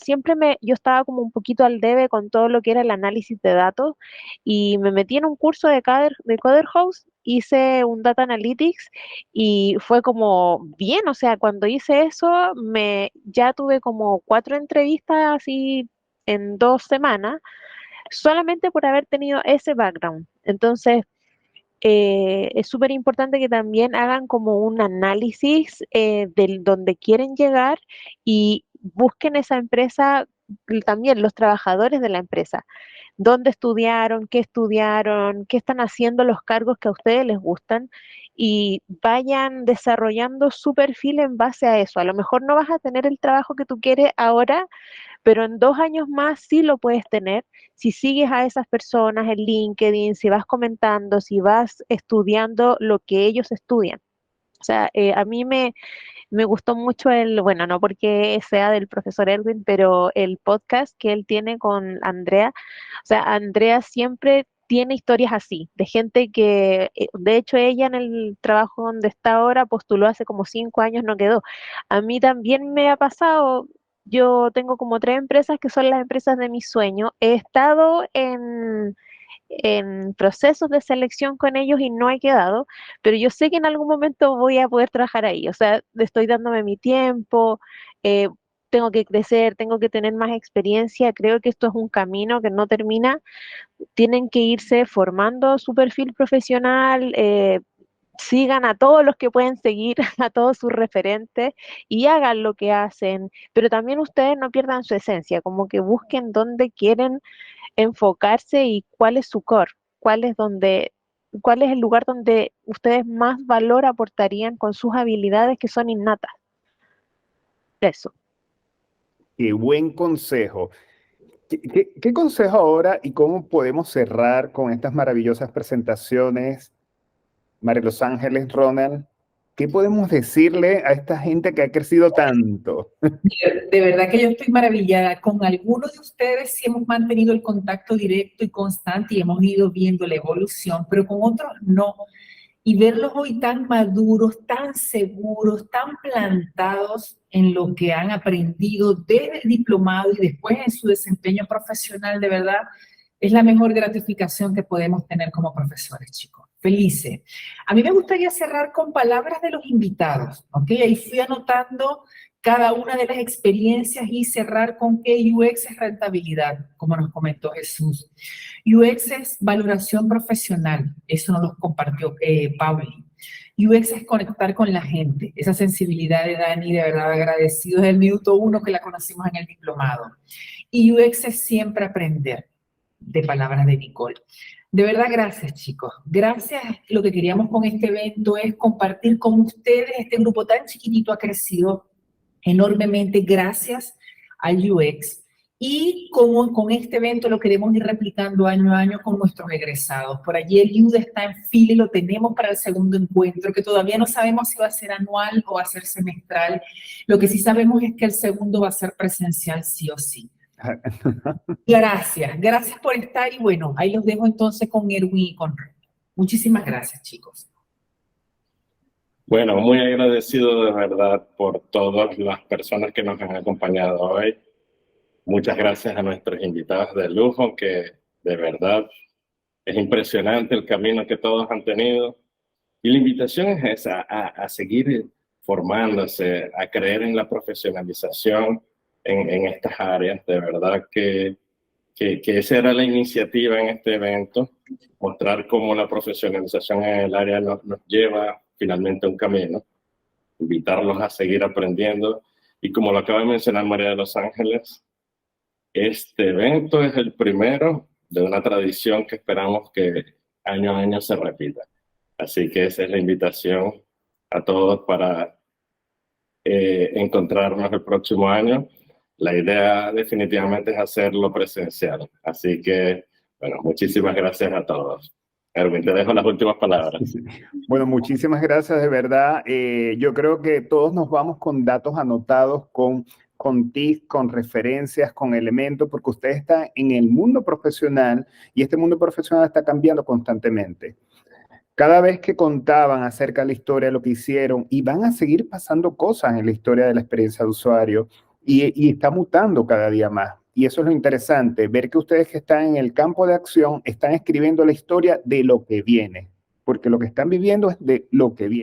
yo estaba como un poquito al debe con todo lo que era el análisis de datos, y me metí en un curso de Coder House, hice un Data Analytics, y fue como bien, o sea, cuando hice eso, ya tuve como 4 entrevistas así en 2 semanas, solamente por haber tenido ese background. Entonces, es súper importante que también hagan como un análisis de donde quieren llegar y busquen esa empresa, también los trabajadores de la empresa, dónde estudiaron, qué están haciendo los cargos que a ustedes les gustan, y vayan desarrollando su perfil en base a eso. A lo mejor no vas a tener el trabajo que tú quieres ahora, pero en 2 años más sí lo puedes tener si sigues a esas personas en LinkedIn, si vas comentando, si vas estudiando lo que ellos estudian. O sea, a mí me gustó mucho bueno, no porque sea del profesor Erwin, pero el podcast que él tiene con Andrea. O sea, Andrea siempre tiene historias así, de gente que, de hecho, ella en el trabajo donde está ahora postuló hace como 5 años, no quedó. A mí también me ha pasado. Yo tengo como 3 empresas que son las empresas de mis sueños. He estado en procesos de selección con ellos y no he quedado, pero yo sé que en algún momento voy a poder trabajar ahí. O sea, estoy dándome mi tiempo, eh, tengo que crecer, tengo que tener más experiencia. Creo que esto es un camino que no termina. Tienen que irse formando su perfil profesional, sigan a todos los que pueden seguir, a todos sus referentes, y hagan lo que hacen, pero también ustedes no pierdan su esencia, como que busquen dónde quieren enfocarse y cuál es su core, cuál es el lugar donde ustedes más valor aportarían con sus habilidades que son innatas. Eso. Qué buen consejo. ¿Qué consejo ahora y cómo podemos cerrar con estas maravillosas presentaciones, María Los Ángeles, Ronald? ¿Qué podemos decirle a esta gente que ha crecido tanto? De verdad que yo estoy maravillada. Con algunos de ustedes sí hemos mantenido el contacto directo y constante y hemos ido viendo la evolución, pero con otros no. Y verlos hoy tan maduros, tan seguros, tan plantados en lo que han aprendido desde el diplomado y después en su desempeño profesional, de verdad, es la mejor gratificación que podemos tener como profesores, chicos. Felices. A mí me gustaría cerrar con palabras de los invitados, ¿ok? Ahí fui anotando cada una de las experiencias y cerrar con que UX es rentabilidad, como nos comentó Jesús. UX es valoración profesional, eso nos lo compartió Pauli. UX es conectar con la gente, esa sensibilidad de Dani, de verdad agradecido desde el minuto 1 que la conocimos en el diplomado. Y UX es siempre aprender, de palabras de Nicole. De verdad, gracias, chicos. Gracias. Lo que queríamos con este evento es compartir con ustedes. Este grupo tan chiquitito ha crecido enormemente gracias al UX. Y como con este evento lo queremos ir replicando año a año con nuestros egresados. Por allí el UDA está en fila y lo tenemos para el segundo encuentro, que todavía no sabemos si va a ser anual o va a ser semestral. Lo que sí sabemos es que el segundo va a ser presencial sí o sí. Gracias por estar y bueno, ahí los dejo entonces con Erwin y con Ron. Muchísimas gracias, chicos. Bueno, muy agradecido de verdad por todas las personas que nos han acompañado hoy. Muchas gracias a nuestros invitados de lujo, que de verdad es impresionante el camino que todos han tenido. Y la invitación es esa, a seguir formándose, a creer en la profesionalización en estas áreas. De verdad que esa era la iniciativa en este evento, mostrar cómo la profesionalización en el área nos lleva finalmente a un camino, invitarlos a seguir aprendiendo. Y como lo acaba de mencionar María de Los Ángeles, este evento es el primero de una tradición que esperamos que año a año se repita. Así que esa es la invitación a todos para encontrarnos el próximo año. La idea definitivamente es hacerlo presencial. Así que, bueno, muchísimas gracias a todos. Erwin, te dejo las últimas palabras. Bueno, muchísimas gracias, de verdad. Yo creo que todos nos vamos con datos anotados, con con tips, con referencias, con elementos, porque ustedes están en el mundo profesional y este mundo profesional está cambiando constantemente. Cada vez que contaban acerca de la historia de lo que hicieron, y van a seguir pasando cosas en la historia de la experiencia de usuario, y está mutando cada día más. Y eso es lo interesante, ver que ustedes que están en el campo de acción están escribiendo la historia de lo que viene, porque lo que están viviendo es de lo que viene.